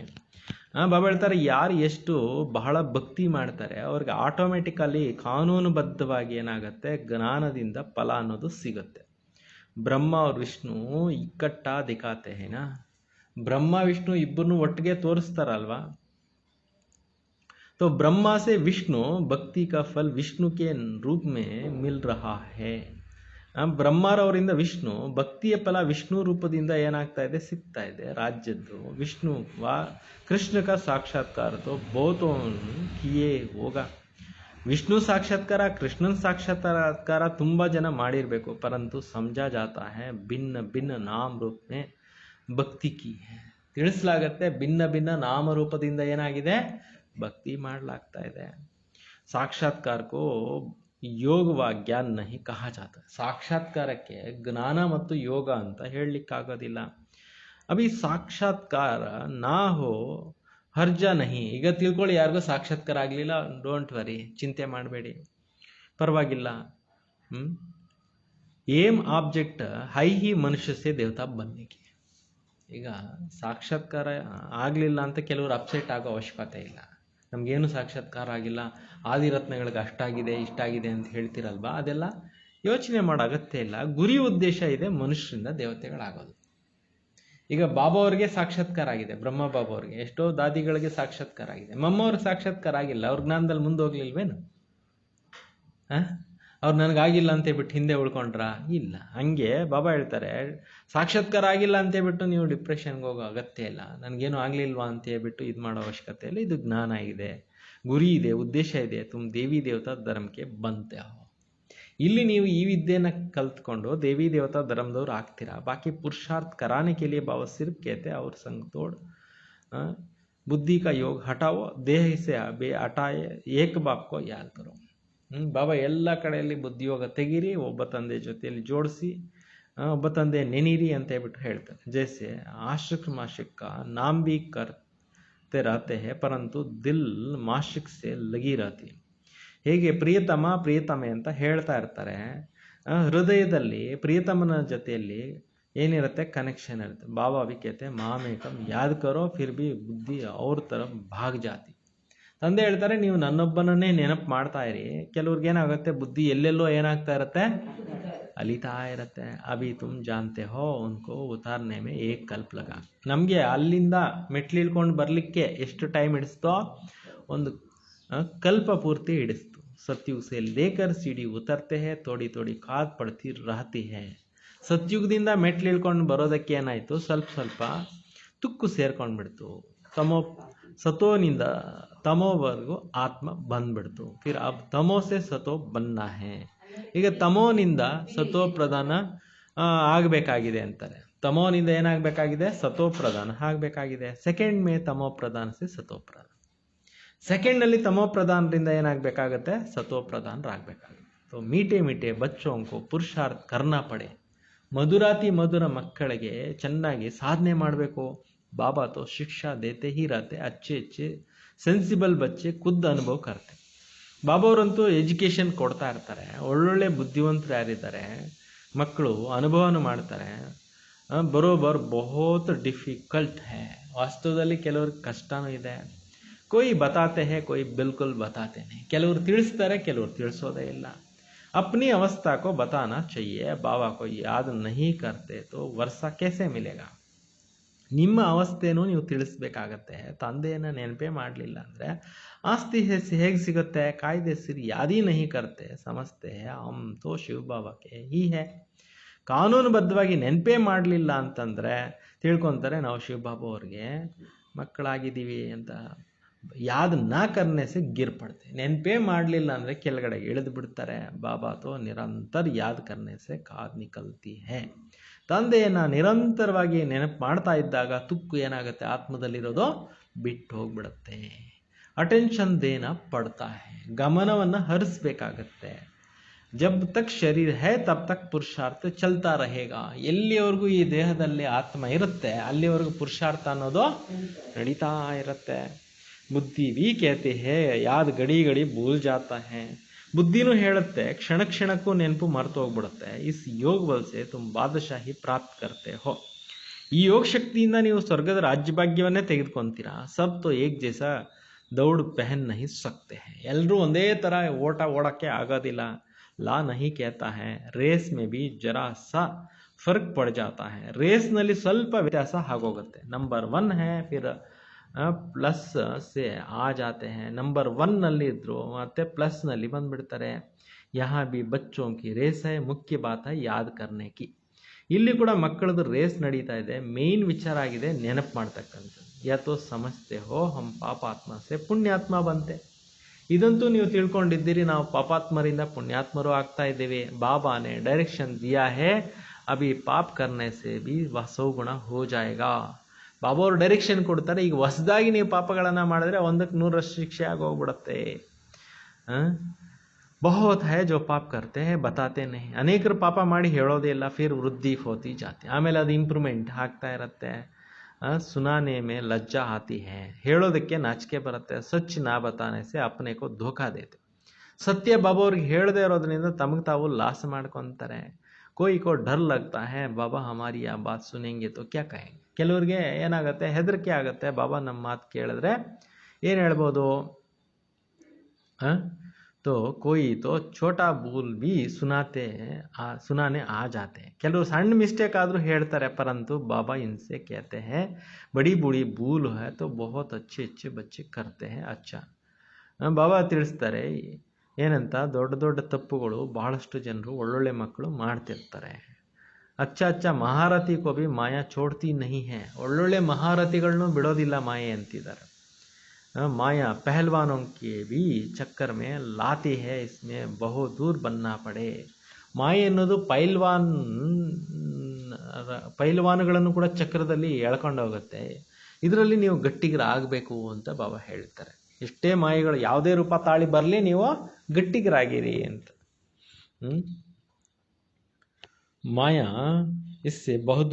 ಬಾಬಾ ಹೇಳ್ತಾರೆ, ಯಾರು ಎಷ್ಟು ಬಹಳ ಭಕ್ತಿ ಮಾಡ್ತಾರೆ ಅವ್ರಿಗೆ ಆಟೋಮೆಟಿಕಲಿ ಕಾನೂನುಬದ್ಧವಾಗಿ ಏನಾಗುತ್ತೆ? ಜ್ಞಾನದಿಂದ ಫಲ ಅನ್ನೋದು ಸಿಗುತ್ತೆ. ಬ್ರಹ್ಮ और ವಿಷ್ಣು ಇಕ್ಕಟ್ಟಾ ದಿಖಾತೆ ಹೇನಾ. ಬ್ರಹ್ಮ ವಿಷ್ಣು ಇಬ್ಬರನ್ನು ಒಟ್ಟಿಗೆ ತೋರಿಸ್ತಾರಲ್ವಾ. तो ब्रह्मा से विष्णु भक्ति का फल विष्णु के रूप में मिल रहा है. ಬ್ರಹ್ಮರವರಿಂದ ವಿಷ್ಣು ಭಕ್ತಿಯ ಫಲ ವಿಷ್ಣು ರೂಪದಿಂದ ಏನಾಗ್ತಾ ಇದೆ? ಸಿಗ್ತಾ ಇದೆ. ರಾಜ್ಯದ್ದು ವಿಷ್ಣು ಕೃಷ್ಣ का साक्षात्कार तो बहुतों किए होगा. ವಿಷ್ಣು ಸಾಕ್ಷಾತ್ಕಾರ, ಕೃಷ್ಣನ ಸಾಕ್ಷಾತ್ಕಾರ ತುಂಬ ಜನ ಮಾಡಿರಬೇಕು. ಪರಂತು ಸಮಜಾ ಜಾತಾ ಹೈ ಭಿನ್ನ ಭಿನ್ನ ನಾಮ ರೂಪ ಮೇ ಭಕ್ತಿ ಕಿ ಹೈ. ತಿಳಿಸಲಾಗತ್ತೆ, ಭಿನ್ನ ಭಿನ್ನ ನಾಮರೂಪದಿಂದ ಏನಾಗಿದೆ? ಭಕ್ತಿ ಮಾಡಲಾಗ್ತಾ ಇದೆ. ಸಾಕ್ಷಾತ್ಕಾರಕ್ಕೂ ಯೋಗ ವ ಜ್ಞಾನ ನಹಿ ಕಹಾ ಜಾತ. ಸಾಕ್ಷಾತ್ಕಾರಕ್ಕೆ ಜ್ಞಾನ ಮತ್ತು ಯೋಗ ಅಂತ ಹೇಳಲಿಕ್ಕಾಗೋದಿಲ್ಲ. ಅಭಿ ಸಾಕ್ಷಾತ್ಕಾರ ನಾ ಹೋ ಹರ್ಜ ನಹಿ. ಈಗ ತಿಳ್ಕೊಳ್ಳಿ, ಯಾರಿಗೂ ಸಾಕ್ಷಾತ್ಕಾರ ಆಗಲಿಲ್ಲ, ಡೋಂಟ್ ವರಿ, ಚಿಂತೆ ಮಾಡಬೇಡಿ, ಪರವಾಗಿಲ್ಲ. ಏಮ್ ಆಬ್ಜೆಕ್ಟ್ ಹೈ ಹಿ ಮನುಷ್ಯ ಸೇ ದೇವತಾ ಬನ್ನಿಗೆ. ಈಗ ಸಾಕ್ಷಾತ್ಕಾರ ಆಗಲಿಲ್ಲ ಅಂತ ಕೆಲವರು ಅಪ್ಸೆಟ್ ಆಗೋ ಅವಶ್ಯಕತೆ ಇಲ್ಲ. ನಮಗೇನು ಸಾಕ್ಷಾತ್ಕಾರ ಆಗಿಲ್ಲ, ಆದಿರತ್ನಗಳಿಗೆ ಅಷ್ಟಾಗಿದೆ ಇಷ್ಟಾಗಿದೆ ಅಂತ ಹೇಳ್ತಿರಲ್ವಾ, ಅದೆಲ್ಲ ಯೋಚನೆ ಮಾಡೋ ಅಗತ್ಯ ಇಲ್ಲ. ಗುರಿ ಉದ್ದೇಶ ಇದೆ ಮನುಷ್ಯರಿಂದ ದೇವತೆಗಳಾಗೋದು. ಈಗ ಬಾಬಾ ಅವ್ರಿಗೆ ಸಾಕ್ಷಾತ್ಕಾರ ಆಗಿದೆ, ಬ್ರಹ್ಮ ಬಾಬಾ ಅವ್ರಿಗೆ. ಎಷ್ಟೋ ದಾದಿಗಳಿಗೆ ಸಾಕ್ಷಾತ್ಕಾರ ಆಗಿದೆ. ಮಮ್ಮವ್ರಿಗೆ ಸಾಕ್ಷಾತ್ಕಾರ ಆಗಿಲ್ಲ, ಅವ್ರ ಜ್ಞಾನದಲ್ಲಿ ಮುಂದೆ ಹೋಗ್ಲಿಲ್ವೇನು? ಅವ್ರು ನನಗಾಗಿಲ್ಲ ಅಂತೇಳ್ಬಿಟ್ಟು ಹಿಂದೆ ಉಳ್ಕೊಂಡ್ರ? ಇಲ್ಲ. ಹಂಗೆ ಬಾಬಾ ಹೇಳ್ತಾರೆ, ಸಾಕ್ಷಾತ್ಕಾರ ಆಗಿಲ್ಲ ಅಂತೇಳ್ಬಿಟ್ಟು ನೀವು ಡಿಪ್ರೆಷನ್ಗೆ ಹೋಗೋ ಅಗತ್ಯ ಇಲ್ಲ. ನನಗೇನು ಆಗಲಿಲ್ವಾ ಅಂತೇಳ್ಬಿಟ್ಟು ಇದು ಮಾಡೋ ಅವಶ್ಯಕತೆ ಇಲ್ಲ. ಇದು ಜ್ಞಾನ ಇದೆ, ಗುರಿ ಇದೆ, ಉದ್ದೇಶ ಇದೆ. ತುಮ್ ದೇವಿ ದೇವತಾ ಧರ್ಮಕ್ಕೆ ಬಂತೆ ಹೋ. ಇಲ್ಲಿ ನೀವು ಈ ವಿದ್ಯೆನ ಕಲ್ತ್ಕೊಂಡು ದೇವಿ ದೇವತಾ ಧರ್ಮದವ್ರು ಆಗ್ತೀರಾ. ಬಾಕಿ ಪುರುಷಾರ್ಥ कराने के लिए बाबा सिर्फ कहते हैं और संग तोड़ बुद्धि का योग हटाओ, देह से बे हटाए एक बाप को याद करो. ಬಾಬಾ ಎಲ್ಲ ಕಡೆಯಲ್ಲಿ ಬುದ್ಧಿಯೋಗ ತೆಗೀರಿ, ಒಬ್ಬ ತಂದೆ ಜೊತೆಯಲ್ಲಿ ಜೋಡಿಸಿ, ಒಬ್ಬ ತಂದೆ ನೆನೀರಿ ಅಂತ ಹೇಳ್ಬಿಟ್ಟು ಹೇಳ್ತಾರೆ. ಜೈಸೆ ಆಶಿಕ್ ಮಾಶಿಕ್ ಕಾ ನಾಮ್ ಬಿ ಕರ್ತೆ ರಹತೆ ಹೈ ಪರಂತು ದಿಲ್ ಮಾಶಿಕ್ ಸೆ ಲಗಿ ರಹತಿ. ಹೇಗೆ ಪ್ರಿಯತಮ ಪ್ರಿಯತಮೆ ಅಂತ ಹೇಳ್ತಾ ಇರ್ತಾರೆ, ಹೃದಯದಲ್ಲಿ ಪ್ರಿಯತಮನ ಜೊತೆಯಲ್ಲಿ ಏನಿರುತ್ತೆ? ಕನೆಕ್ಷನ್ ಇರುತ್ತೆ. ಬಾಬಾ भी कहते हैं ಮಾಮೇಕಂ ಯಾದ್ ಕರೋ ಫಿರ್ ಬಿ ಬುದ್ಧಿ ಅವ್ರ ತರಫ್ ಭಾಗ್ ಜಾತಿ. ತಂದೆ ಹೇಳ್ತಾರೆ, ನೀವು ನನ್ನೊಬ್ಬನನ್ನೇ ನೆನಪು ಮಾಡ್ತಾ ಇರಿ. ಕೆಲವ್ರಿಗೆ ಏನಾಗುತ್ತೆ? ಬುದ್ಧಿ ಎಲ್ಲೆಲ್ಲೋ ಏನಾಗ್ತಾ ಇರುತ್ತೆ? ಅಲಿತಾ ಇರುತ್ತೆ. ಅಭಿ ತುಮ್ ಜಾನ್ತೆ ಹೋ ಉನ್ಕೋ ಉತಾರ್ನೆ ಮೇ ಏಕ್ ಕಲ್ಪ್ ಲಗಾ. ನಮಗೆ ಅಲ್ಲಿಂದ ಮೆಟ್ಲಿಳ್ಕೊಂಡು ಬರಲಿಕ್ಕೆ ಎಷ್ಟು ಟೈಮ್ ಹಿಡಿಸ್ತೋ? ಒಂದು ಕಲ್ಪ ಪೂರ್ತಿ ಹಿಡಿಸ್ತು. ಸತ್ಯುಗ್ ಸೆ ಲೇಕರ್ ಸಿಡಿ ಉತರ್ತೆ ಹೇ ತೋಡಿ ತೋಡಿ ಖಾದ್ ಪಡ್ತಿ ರಹತಿ ಹೇ. ಸತ್ಯುಗದಿಂದ ಮೆಟ್ಲಿಳ್ಕೊಂಡು ಬರೋದಕ್ಕೆ ಏನಾಯಿತು? ಸ್ವಲ್ಪ ಸ್ವಲ್ಪ ತುಕ್ಕು ಸೇರ್ಕೊಂಡ್ಬಿಡ್ತು. ಸತೋನಿಂದ ತಮೋವರೆಗೂ ಆತ್ಮ ಬಂದ್ಬಿಡ್ತು. ಫಿರ್ ಅಬ್ ತಮೋ ಸೆ ಸತೋ ಬನ್ನ ಹೇ. ಈಗ ತಮೋನಿಂದ ಸತೋ ಪ್ರಧಾನ ಆಗಬೇಕಾಗಿದೆ ಅಂತಾರೆ. ತಮೋನಿಂದ ಏನಾಗಬೇಕಾಗಿದೆ? ಸತೋ ಪ್ರಧಾನ ಆಗಬೇಕಾಗಿದೆ. ಸೆಕೆಂಡ್ ಮೇ ತಮೋ ಪ್ರಧಾನ ಸೆ ಸತೋ ಪ್ರಧಾನ. ಸೆಕೆಂಡ್ನಲ್ಲಿ ತಮೋ ಪ್ರಧಾನದಿಂದ ಏನಾಗಬೇಕಾಗತ್ತೆ? ಸತೋ ಪ್ರಧಾನರಾಗಬೇಕಾಗುತ್ತೆ. तो मीठे मीठे बच्चों को ಪುರುಷಾರ್ಥ करना पड़े. ಮಧುರಾತಿ ಮಧುರ ಮಕ್ಕಳಿಗೆ ಚೆನ್ನಾಗಿ ಸಾಧನೆ ಮಾಡಬೇಕು. बाबा तो शिक्षा देते ही रहते, अच्छे अच्छे ಸೆನ್ಸಿಬಲ್ ಬಚ್ಚೆ ಖುದ್ದು ಅನುಭವ ಕರ್ತೆ. ಬಾಬಾ ಅವರಂತೂ ಎಜುಕೇಷನ್ ಕೊಡ್ತಾ ಇರ್ತಾರೆ. ಒಳ್ಳೊಳ್ಳೆ ಬುದ್ಧಿವಂತರು ಯಾರಿದ್ದಾರೆ ಮಕ್ಕಳು ಅನುಭವನ ಮಾಡ್ತಾರೆ. ಬರೋಬರ್ ಬಹುತ್ ಡಿಫಿಕಲ್ಟ್ ಹೇ. ವಾಸ್ತವದಲ್ಲಿ ಕೆಲವ್ರಿಗೆ ಕಷ್ಟನೂ ಇದೆ. कोई बताते हैं, कोई बिल्कुल बताते नहीं. ಕೆಲವರು ತಿಳಿಸ್ತಾರೆ, ಕೆಲವರು ತಿಳಿಸೋದೇ ಇಲ್ಲ. अपनी अवस्था को बताना चाहिए. बाबा को याद नहीं करते तो वर्षा कैसे मिलेगा? ನಿಮ್ಮ ಅವಸ್ಥೆನೂ ನೀವು ತಿಳಿಸ್ಬೇಕಾಗತ್ತೆ. ತಂದೆಯನ್ನು ನೆನಪೇ ಮಾಡಲಿಲ್ಲ ಅಂದರೆ ಆಸ್ತಿ ಹೇಗೆ ಸಿಗುತ್ತೆ? ಕಾಯ್ದೆ ಸಿರಿ ಯಾದಿ ನಹಿ ಕರ್ತೆ ಸಮಸ್ತೆ ಹಮ್ ತೋ ಶಿವ ಬಾಬಾಕ್ಕೆ ಹೀ ಹೇ. ಕಾನೂನುಬದ್ಧವಾಗಿ ನೆನಪೇ ಮಾಡಲಿಲ್ಲ ಅಂತಂದರೆ ತಿಳ್ಕೊತಾರೆ ನಾವು ಶಿವಬಾಬಾ ಅವ್ರಿಗೆ ಮಕ್ಕಳಾಗಿದ್ದೀವಿ ಅಂತ. ಯಾದ್ ನಾ ಕರ್ನೆ ಸೆ ಗಿರ್ ಪಡ್ತೆ, ನೆನಪೇ ಮಾಡಲಿಲ್ಲ ಅಂದರೆ ಕೆಳಗಡೆ ಇಳಿದು ಬಿಡ್ತಾರೆ. ಬಾಬಾ ತೋ ನಿರಂತರ ಯಾದ್ ಕರ್ನೆ ಸೆ ಕಾದ್ ನಿಕಲ್ತಿ ಹೇ. ತಂದೆಯನ್ನು ನಿರಂತರವಾಗಿ ನೆನಪು ಮಾಡ್ತಾ ಇದ್ದಾಗ ತುಕ್ಕು ಏನಾಗುತ್ತೆ, ಆತ್ಮದಲ್ಲಿರೋದು ಬಿಟ್ಟು ಹೋಗ್ಬಿಡುತ್ತೆ. ಅಟೆನ್ಷನ್ ದೇನ ಪಡ್ತಾ ಹೇ, ಗಮನವನ್ನು ಹರಿಸ್ಬೇಕಾಗತ್ತೆ. ಜಬ್ ತಕ್ ಶರೀರ ಹೇ ತಬ್ ತಕ್ ಪುರುಷಾರ್ಥ ಚಲ್ತಾ ರಹೇಗ. ಎಲ್ಲಿವರೆಗೂ ಈ ದೇಹದಲ್ಲಿ ಆತ್ಮ ಇರುತ್ತೆ ಅಲ್ಲಿವರೆಗೂ ಪುರುಷಾರ್ಥ ಅನ್ನೋದು ನಡೀತಾ ಇರುತ್ತೆ. ಬುದ್ಧಿ ವಿ ಕೇತೆ ಹೇ ಯಾದ್ ಗಡಿ ಗಡಿ ಭೂಲ್ ಜಾತಾ ಹೇ. ಬುದ್ಧಿನೂ ಹೇಳುತ್ತೆ ಕ್ಷಣ ಕ್ಷಣಕ್ಕೂ ನೆನಪು ಮರೆತು ಹೋಗ್ಬಿಡುತ್ತೆ. ಇಸ್ ಯೋಗ ಬಲ್ಸೆ ತುಮ್ ಬಾದಶಾಹಿ ಪ್ರಾಪ್ತ ಕರ್ತೆ ಹೋ. ಈ ಯೋಗ ಶಕ್ತಿಯಿಂದ ನೀವು ಸ್ವರ್ಗದ ರಾಜ್ಯಭಾಗ್ಯವನ್ನೇ ತೆಗೆದುಕೊಂತೀರಾ. ಸಬ್ ತೋ ಏಕ್ ಜೈಸ ದೌಡ್ ಪೆಹನ್ ನಹಿ ಸಕ್ತೆ ಹೇ. ಎಲ್ಲರೂ ಒಂದೇ ಥರ ಓಡೋಕ್ಕೆ ಆಗೋದಿಲ್ಲ. ಲಾ ನಹಿ ಕೇತಾ ಹೇ ರೇಸ್ ಮೇ ಬಿ ಜರಾ ಸಾ ಫರ್ಕ್ ಪಡ್ ಜಾತಾ ಹೇ. ರೇಸ್ನಲ್ಲಿ ಸ್ವಲ್ಪ ವ್ಯತ್ಯಾಸ ಆಗೋಗುತ್ತೆ. ನಂಬರ್ 1 ಹೇ ಫಿರ್ ಪ್ಲಸ್ ಸೆ ಆ ಜಾತೆ ಹೇ. ನಂಬರ್ 1ನಲ್ಲಿ ಇದ್ದರು ಮತ್ತು ಪ್ಲಸ್ನಲ್ಲಿ ಬಂದುಬಿಡ್ತಾರೆ. ಯಹಾ ಬಿ ಬಚ್ಚೋಂ ಕಿ ರೇಸ್ ಹೈ, ಮುಖ್ಯ ಬಾತ್ ಹೈ ಯಾದ್ ಕರ್ನೆ ಕಿ. ಇಲ್ಲಿ ಕೂಡ ಮಕ್ಕಳದು ರೇಸ್ ನಡೀತಾ ಇದೆ. ಮೇಯ್ನ್ ವಿಚಾರ ಆಗಿದೆ ನೆನಪು ಮಾಡ್ತಕ್ಕಂಥದ್ದು. ಯಾತೋ ಸಮಜ್ತೆ ಹೋ ಹಮ್ ಪಾಪಾತ್ಮ ಸೆ ಪುಣ್ಯಾತ್ಮ ಬಂತೆ. ಇದಂತೂ ನೀವು ತಿಳ್ಕೊಂಡಿದ್ದೀರಿ, ನಾವು ಪಾಪಾತ್ಮರಿಂದ ಪುಣ್ಯಾತ್ಮರು ಆಗ್ತಾ ಇದ್ದೀವಿ. ಬಾಬಾನೇ ಡೈರೆಕ್ಷನ್ ದಿಯಾ ಹೇ ಅಭಿ ಪಾಪ್ ಕರ್ನೆ ಸೆ ಬಿ ಸೌಗುಣ ಹೋ ಜಾಯೇಗಾ. ಬಾಬಾ ಅವರು ಡೈರೆಕ್ಷನ್ ಕೊಡ್ತಾರೆ. ಈಗ ಹೊಸದಾಗಿ ನೀವು ಪಾಪಗಳನ್ನು ಮಾಡಿದ್ರೆ 100ಕ್ಕೆ 100ರಷ್ಟು ಶಿಕ್ಷೆ ಆಗೋಗ್ಬಿಡುತ್ತೆ. ಬಹುತ್ ಹೈ ಜೋ ಪಾಪ ಕರ್ತೆ ಹೇ ಬತಾತೆ ನಹಿ. ಅನೇಕರು ಪಾಪ ಮಾಡಿ ಹೇಳೋದೇ ಇಲ್ಲ. ಫಿರ್ ವೃದ್ಧಿ ಹೋತಿ ಜಾತಿ. ಆಮೇಲೆ ಅದು ಇಂಪ್ರೂವ್ಮೆಂಟ್ ಆಗ್ತಾ ಇರುತ್ತೆ. ಸುನಾನೆ ಮೇ ಲಜ್ಜಾ ಆತಿ ಹೇ. ಹೇಳೋದಕ್ಕೆ ನಾಚಿಕೆ ಬರುತ್ತೆ. ಸಚ್ ನಾ ಬತಾನೆ ಸೆ ಅಪ್ನೆ ಕೋ ಧೋಖಾ ದೇತೆ. ಸತ್ಯ ಬಾಬಾ ಅವ್ರಿಗೆ ಹೇಳದೇ ಇರೋದ್ರಿಂದ ತಮಗೆ ತಾವು ಲಾಸ್ ಮಾಡ್ಕೊತಾರೆ. ಕೋಯಿ ಕೋ ಡರ್ ಲಗ್ತಾ ಹೇ ಬಾಬಾ ಹಮಾರಿ ಆ ಬಾತ್ ಸುನೆಂಗೆ ತೋ ಕ್ಯಾ ಕಹೆಂಗೆ. ಕೆಲವ್ರಿಗೆ ಏನಾಗುತ್ತೆ, ಹೆದರಿಕೆ ಆಗುತ್ತೆ. ಬಾಬಾ ನಮ್ಮ ಮಾತು ಕೇಳಿದ್ರೆ ಏನು ಹೇಳ್ಬೋದು, तो कोई तो छोटा भूल भी सुनाने आ जाते हैं. ಕೆಲವರು ಸಣ್ಣ ಮಿಸ್ಟೇಕ್ ಆದರೂ ಹೇಳ್ತಾರೆ. ಪರಂತು ಬಾಬಾ ಇನ್ಸೆ कहते हैं बड़ी बूढ़ी भूल है तो बहुत अच्छे अच्छे बच्चे करते हैं अच्छा. ಬಾಬಾ ತಿಳಿಸ್ತಾರೆ ಏನಂತ, ದೊಡ್ಡ ದೊಡ್ಡ ತಪ್ಪುಗಳು ಬಹಳಷ್ಟು ಜನರು ಒಳ್ಳೊಳ್ಳೆ ಮಕ್ಕಳು ಮಾಡ್ತಿರ್ತಾರೆ. ಅಚ್ಚ ಅಚ್ಚ ಮಹಾರಥಿ ಕೋ ಭಿ ಮಾಯಾ ಚೋಡ್ತಿ ನಹಿ ಹೇ. ಒಳ್ಳೊಳ್ಳೆ ಮಹಾರಥಿಗಳನ್ನೂ ಬಿಡೋದಿಲ್ಲ ಮಾಯೆ ಅಂತಿದ್ದಾರೆ. माया पहलवानों के भी चक्कर में लाती है, इसमें बहुत दूर बनना पड़े. ಮಾಯೆ ಅನ್ನೋದು ಪೈಲ್ವಾನ್ಗಳನ್ನು ಕೂಡ ಚಕ್ರದಲ್ಲಿ ಎಳ್ಕೊಂಡು ಹೋಗುತ್ತೆ. ಇದರಲ್ಲಿ ನೀವು ಗಟ್ಟಿಗರಾಗಬೇಕು ಅಂತ ಬಾಬಾ ಹೇಳ್ತಾರೆ. ಎಷ್ಟೇ ಮಾಯೆಗಳು ಯಾವುದೇ ರೂಪ ತಾಳಿ ಬರಲಿ ನೀವು ಗಟ್ಟಿಗರಾಗಿರಿ ಅಂತ. माया से बहुत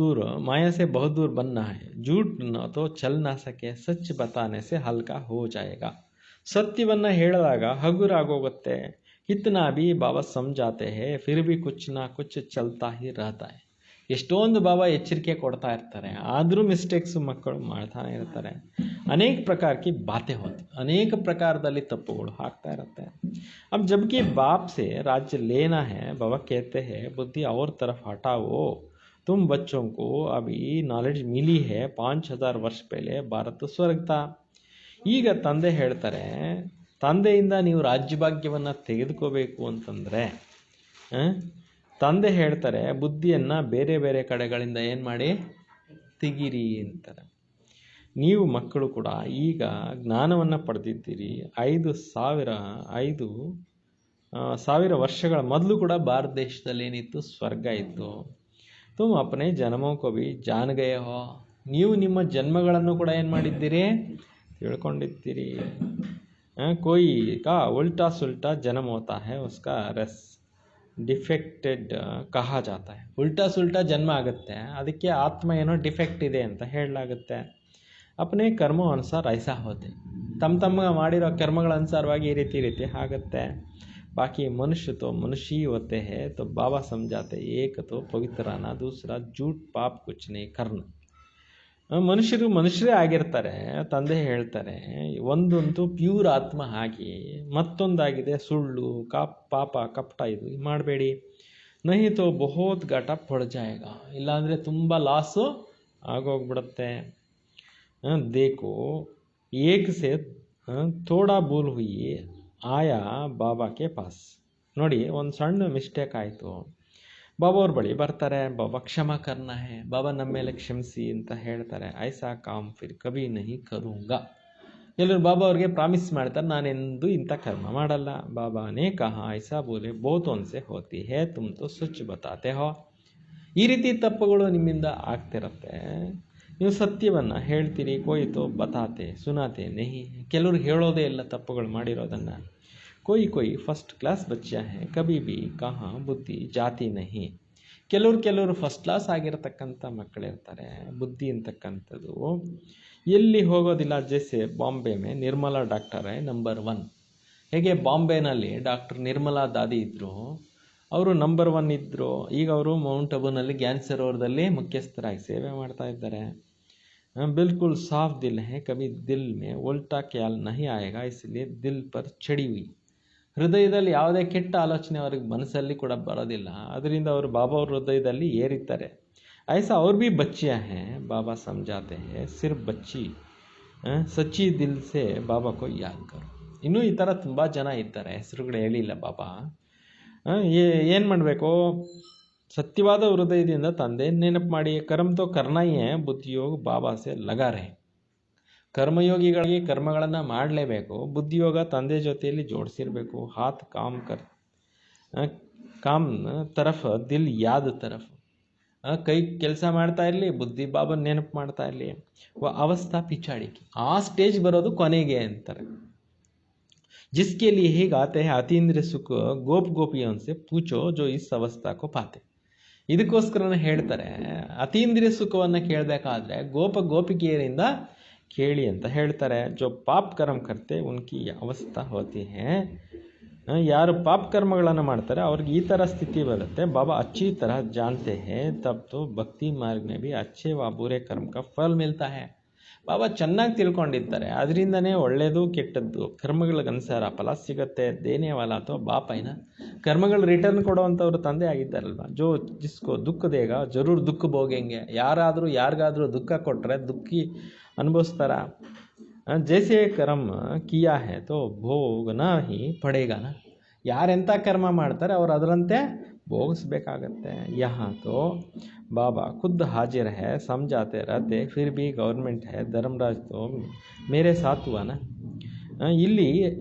दूर बनना है. झूठ न तो चल ना सके, सच बताने से हल्का हो जाएगा. ಸತ್ಯವನ್ನು ಹೇಳಿದಾಗ ಹಗುರಾಗೋಗುತ್ತೆ. कितना भी बाबा समझाते हैं फिर भी कुछ ना कुछ चलता ही रहता है. ಎಷ್ಟೊಂದು ಬಾಬಾ ಎಚ್ಚರಿಕೆ ಕೊಡ್ತಾ ಇರ್ತಾರೆ, ಆದರೂ ಮಿಸ್ಟೇಕ್ಸ್ ಮಕ್ಕಳು ಮಾಡ್ತಾನೆ ಇರ್ತಾರೆ. ಅನೇಕ ಪ್ರಕಾರ ಕಿ ಬಾತೆ ಹೋತಿ, ಅನೇಕ ಪ್ರಕಾರದಲ್ಲಿ ತಪ್ಪುಗಳು ಆಗ್ತಾ ಇರುತ್ತೆ. अब जबकि बाप से राज्य लेना है, बाबा कहते हैं बुद्धि और तरफ हटाओ. तुम बच्चों को अभी नॉलेज मिली है, 5000 ವರ್ಷ पहले ಭಾರತ ಸ್ವರ್ಗ था. ಈಗ ತಂದೆ ಹೇಳ್ತಾರೆ, ತಂದೆಯಿಂದ ನೀವು ರಾಜ್ಯಭಾಗ್ಯವನ್ನು ತೆಗೆದುಕೋಬೇಕು ಅಂತಂದರೆ ತಂದೆ ಹೇಳ್ತಾರೆ ಬುದ್ಧಿಯನ್ನು ಬೇರೆ ಬೇರೆ ಕಡೆಗಳಿಂದ ಏನು ಮಾಡಿ ತೆಗೀರಿ ಅಂತಾರೆ. ನೀವು ಮಕ್ಕಳು ಕೂಡ ಈಗ ಜ್ಞಾನವನ್ನು ಪಡೆದಿದ್ದೀರಿ. 5,000 ವರ್ಷಗಳ ಮೊದಲು ಕೂಡ ಭಾರತ ದೇಶದಲ್ಲಿ ಏನಿತ್ತು, ಸ್ವರ್ಗ ಇತ್ತು. ತುಮ್ ಅಪನೆ ಜನ್ಮೋ ಕೋ ಭಿ ಜಾನ್ ಗಯೇ ಹೋ. ನೀವು ನಿಮ್ಮ ಜನ್ಮಗಳನ್ನು ಕೂಡ ಏನು ಮಾಡಿದ್ದೀರಿ, ತಿಳ್ಕೊಂಡಿದ್ದೀರಿ. ಕೋಯಿ ಕಾ ಉಲ್ಟಾ ಸುಲ್ಟಾ ಜನ್ಮ ಹೋತಾ ಹೈ, ಉಸ್ಕಾ ರಸ್ ಡಿಫೆಕ್ಟೆಡ್ ಕಹಾ ಜಾತಾ ಹೈ. ಉಲ್ಟಾ ಸುಲ್ಟಾ ಜನ್ಮ ಆಗುತ್ತೆ, ಅದಕ್ಕೆ ಆತ್ಮ ಏನೋ ಡಿಫೆಕ್ಟ್ ಇದೆ ಅಂತ ಹೇಳಲಾಗುತ್ತೆ. ಅಪನೆ ಕರ್ಮ ಅನುಸಾರ ಐಸಾ ಹೋತೆ. ತಮ್ಮ ಮಾಡಿರೋ ಕರ್ಮಗಳ ಅನುಸಾರವಾಗಿ ಈ ರೀತಿ ಆಗುತ್ತೆ. बाकी मनुष्य तो मनुष्य ही होते हैं. तो बाबा समझाते एक तो पवित्र आना, दूसरा झूठ पाप कुछ नहीं करना. ಮನುಷ್ಯರು ಮನುಷ್ಯರೇ ಆಗಿರ್ತಾರೆ. ತಂದೆ ಹೇಳ್ತಾರೆ ಒಂದಂತೂ ಪ್ಯೂರ್ ಆತ್ಮ ಆಗಿ, ಮತ್ತೊಂದಾಗಿದೆ ಸುಳ್ಳು ಪಾಪ ಕಪಟ, ಇದು ಮಾಡಬೇಡಿ. ನಹಿ ತೋ ಬಹುತ್ ಘಾಟ ಪಡ್ ಜಾಯೇಗ. ಇಲ್ಲಾಂದರೆ ತುಂಬ ಲಾಸು ಆಗೋಗ್ಬಿಡುತ್ತೆ. ದೇಖೋ ಏಕ್ ಸೆ ಥೋಡಾ ಭೂಲ್ ಹುಯಿ ಆಯಾ ಬಾಬಾಕ್ಕೆ ಪಾಸ್. ನೋಡಿ, ಒಂದು ಸಣ್ಣ ಮಿಸ್ಟೇಕ್ ಆಯಿತು, ಬಾಬಾ ಅವ್ರ ಬಳಿ ಬರ್ತಾರೆ. ಬಾಬಾ ಕ್ಷಮಾ ಕರ್ನಾ ಹೇ, ಬಾಬಾ ನಮ್ಮ ಮೇಲೆ ಕ್ಷಮಿಸಿ ಅಂತ ಹೇಳ್ತಾರೆ. ಐಸಾ ಕಾಮ್ ಫಿರ್ ಕಭಿ ನಹಿ ಕರೂಂಗಾ. ಎಲ್ಲರೂ ಬಾಬಾ ಅವ್ರಿಗೆ ಪ್ರಾಮಿಸ್ ಮಾಡ್ತಾರೆ, ನಾನೆಂದೂ ಇಂಥ ಕರ್ಮ ಮಾಡಲ್ಲ. ಬಾಬಾನೇ ಕಹಾ ಐಸಾ ಬೋಲೆ ಬಹುತ್ ಒನ್ಸೆ ಹೋತಿ ಹೇ ತುಮ್ ತೋ ಸಚ್ ಬತಾತೆ ಹೋ. ಈ ರೀತಿ ತಪ್ಪುಗಳು ನಿಮ್ಮಿಂದ ಆಗ್ತಿರತ್ತೆ. ನೀವು ಸತ್ಯವನ್ನು ಹೇಳ್ತೀರಿ, ಕೊಯ್ತೋ ಬತಾತೆ ಸುನಾತೆ ನೆಹಿ. ಕೆಲವರು ಹೇಳೋದೇ ಇಲ್ಲ ತಪ್ಪುಗಳು ಮಾಡಿರೋದನ್ನು. ಕೊಯ್ ಫಸ್ಟ್ ಕ್ಲಾಸ್ ಬಚ್ಚಾ ಹೇ ಕಭಿ ಭಿ ಕಹಾ ಬುದ್ಧಿ ಜಾತಿ ನಹಿ. ಕೆಲವರು ಫಸ್ಟ್ ಕ್ಲಾಸ್ ಆಗಿರತಕ್ಕಂಥ ಮಕ್ಕಳಿರ್ತಾರೆ. ಬುದ್ಧಿ ಅಂತಕ್ಕಂಥದ್ದು ಎಲ್ಲಿ ಹೋಗೋದಿಲ್ಲ. ಜೈಸೆ ಬಾಂಬೆ ಮೇ ನಿರ್ಮಲಾ ಡಾಕ್ಟರ್ ನಂಬರ್ 1. ಹೇಗೆ ಬಾಂಬೆನಲ್ಲಿ ಡಾಕ್ಟರ್ ನಿರ್ಮಲಾ ದಾದಿ ಇದ್ದರು, ಅವರು ನಂಬರ್ 1 ಇದ್ದರು. ಈಗ ಅವರು ಮೌಂಟ್ ಅಬುನಲ್ಲಿ ಗ್ಯಾನ್ ಸರೋವರದಲ್ಲಿ ಮುಖ್ಯಸ್ಥರಾಗಿ ಸೇವೆ ಮಾಡ್ತಾ ಇದ್ದಾರೆ. ಬಿಲ್ಕುಲ್ ಸಾಫ್ ದಿಲ್ ಹೇ ಕಭಿ ದಿಲ್ ಮೇ ಉಲ್ಟಾ ಖ್ಯಾಲ್ ನಹಿ ಆಯೇಗಾ ಇಸ್ಲಿಯೇ ದಿಲ್ ಪರ್ ಚಡಿ ಹುಯಿ. ಹೃದಯದಲ್ಲಿ ಯಾವುದೇ ಕೆಟ್ಟ ಆಲೋಚನೆ ಅವ್ರಿಗೆ ಮನಸ್ಸಲ್ಲಿ ಕೂಡ ಬರೋದಿಲ್ಲ. ಅದರಿಂದ ಅವರು ಬಾಬಾ ಅವ್ರ ಹೃದಯದಲ್ಲಿ ಏರಿದ್ದಾರೆ. ऐसा और भी बच्चियाँ हैं, बाबा समझाते हैं सिर्फ बच्ची सच्ची दिल से ಬಾಬಾ ಕೋ ಯಾದ್ ಕರೋ. ಇನ್ನೂ ಈ ಥರ ತುಂಬ ಜನ ಇದ್ದಾರೆ, ಹೆಸರುಗಳು ಹೇಳಿಲ್ಲ ಬಾಬಾ. ಏನು ಮಾಡಬೇಕು? ಸತ್ಯವಾದ ಹೃದಯದಿಂದ ತಂದೆ ನೆನಪು ಮಾಡಿ. ಕರ್ಮ ತೋ ಕರ್ನಾಯೇ ಬುದ್ಧಿಯೋಗ ಬಾಬಾ ಸೆ ಲಗಾ ರಹೆ. ಕರ್ಮಯೋಗಿಗಳಿಗೆ ಕರ್ಮಗಳನ್ನು ಮಾಡಲೇಬೇಕು. ಬುದ್ಧಿಯೋಗ ತಂದೆ ಜೊತೆಯಲ್ಲಿ ಜೋಡಿಸಿರಬೇಕು. ಹಾತ್ ಕಾಮ್ ತರಫ್ ದಿಲ್ ಯಾದ್ ತರಫ್. ಕೈ ಕೆಲಸ ಮಾಡ್ತಾ ಇರಲಿ, ಬುದ್ಧಿ ಬಾಬನ ನೆನಪು ಮಾಡ್ತಾ ಇರಲಿ. ಅವಸ್ಥಾ ಪಿಚಾಡಿಕೆ, ಆ ಸ್ಟೇಜ್ ಬರೋದು ಕೊನೆಗೆ ಅಂತಾರೆ. ಜಿಸ್ಕೆ ಲಿಯೇ ಹೀಗೆ ಆತೆ ಹೈ ಅತೀಂದ್ರಿಯ ಸುಖ ಗೋಪ್ ಗೋಪಿಯೋಂ ಸೆ ಪೂಚೋ ಜೋ ಇಸ್ ಅವಸ್ಥಾ ಕೋ ಪಾತೆ. ಇದಕ್ಕೋಸ್ಕರನೇ ಹೇಳ್ತಾರೆ, ಅತೀಂದ್ರಿಯ ಸುಖವನ್ನು ಕೇಳಬೇಕಾದ್ರೆ ಗೋಪಿಕೆಯರಿಂದ ಕೇಳಿ ಅಂತ ಹೇಳ್ತಾರೆ. ಜೋ ಪಾಪ್ ಕರ್ಮ ಕರ್ತೆ ಉನ್ಕಿ ಅವಸ್ಥಾ ಹೋತಿ ಹೇ. ಯಾರು ಪಾಪ ಕರ್ಮಗಳನ್ನು ಮಾಡ್ತಾರೆ ಅವ್ರಿಗೆ ಈ ಥರ ಸ್ಥಿತಿ ಬರುತ್ತೆ. ಬಾಬಾ अच्छी तरह जानते हैं तब तो भक्ति मार्ग में भी अच्छे व बुरे कर्म का फल मिलता है. ಬಾಬಾ ಚೆನ್ನಾಗಿ ತಿಳ್ಕೊಂಡಿರ್ತಾರೆ, ಅದರಿಂದನೇ ಒಳ್ಳೆಯದು ಕೆಟ್ಟದ್ದು ಕರ್ಮಗಳಿಗನುಸಾರ ಫಲ ಸಿಗುತ್ತೆ. ದೇನೇವಾಲ ಅಥವಾ ಬಾಪೈನ ಕರ್ಮಗಳು ರಿಟರ್ನ್ ಕೊಡುವಂಥವ್ರು ತಂದೆ ಆಗಿದ್ದಾರಲ್ವ. ಜೋ ಜಿಸ್ಕೋ ದುಃಖ ದೇಗ ಜರೂರ್ ದುಃಖ ಭೋಗೆಂಗೆ. ಯಾರಿಗಾದ್ರೂ ದುಃಖ ಕೊಟ್ಟರೆ ದುಃಖಿ ಅನುಭವಿಸ್ತಾರ. ಜೈಸೆ ಕರ್ಮ ಕಿಯಾ ಹೇ ತೋ ಭೋಗನಾ ಹಿ ಪಡೇಗಾನ. ಯಾರೆಂಥ ಕರ್ಮ ಮಾಡ್ತಾರೆ ಅವ್ರು ಅದರಂತೆ ಭೋಗಿಸ್ಬೇಕಾಗತ್ತೆ. ಯಹಾ ತೋ ಬಾಬಾ ಖುದ್ ಹಾಜಿರ್ ಹೇ ಸಮझाते रहते फिर भी गवर्नमेंट है ಧರ್ಮರಾಜ್ ತೋ ಮೇರೆ ಸಾಥ್ ಹುವಾನ. ಇಲ್ಲಿ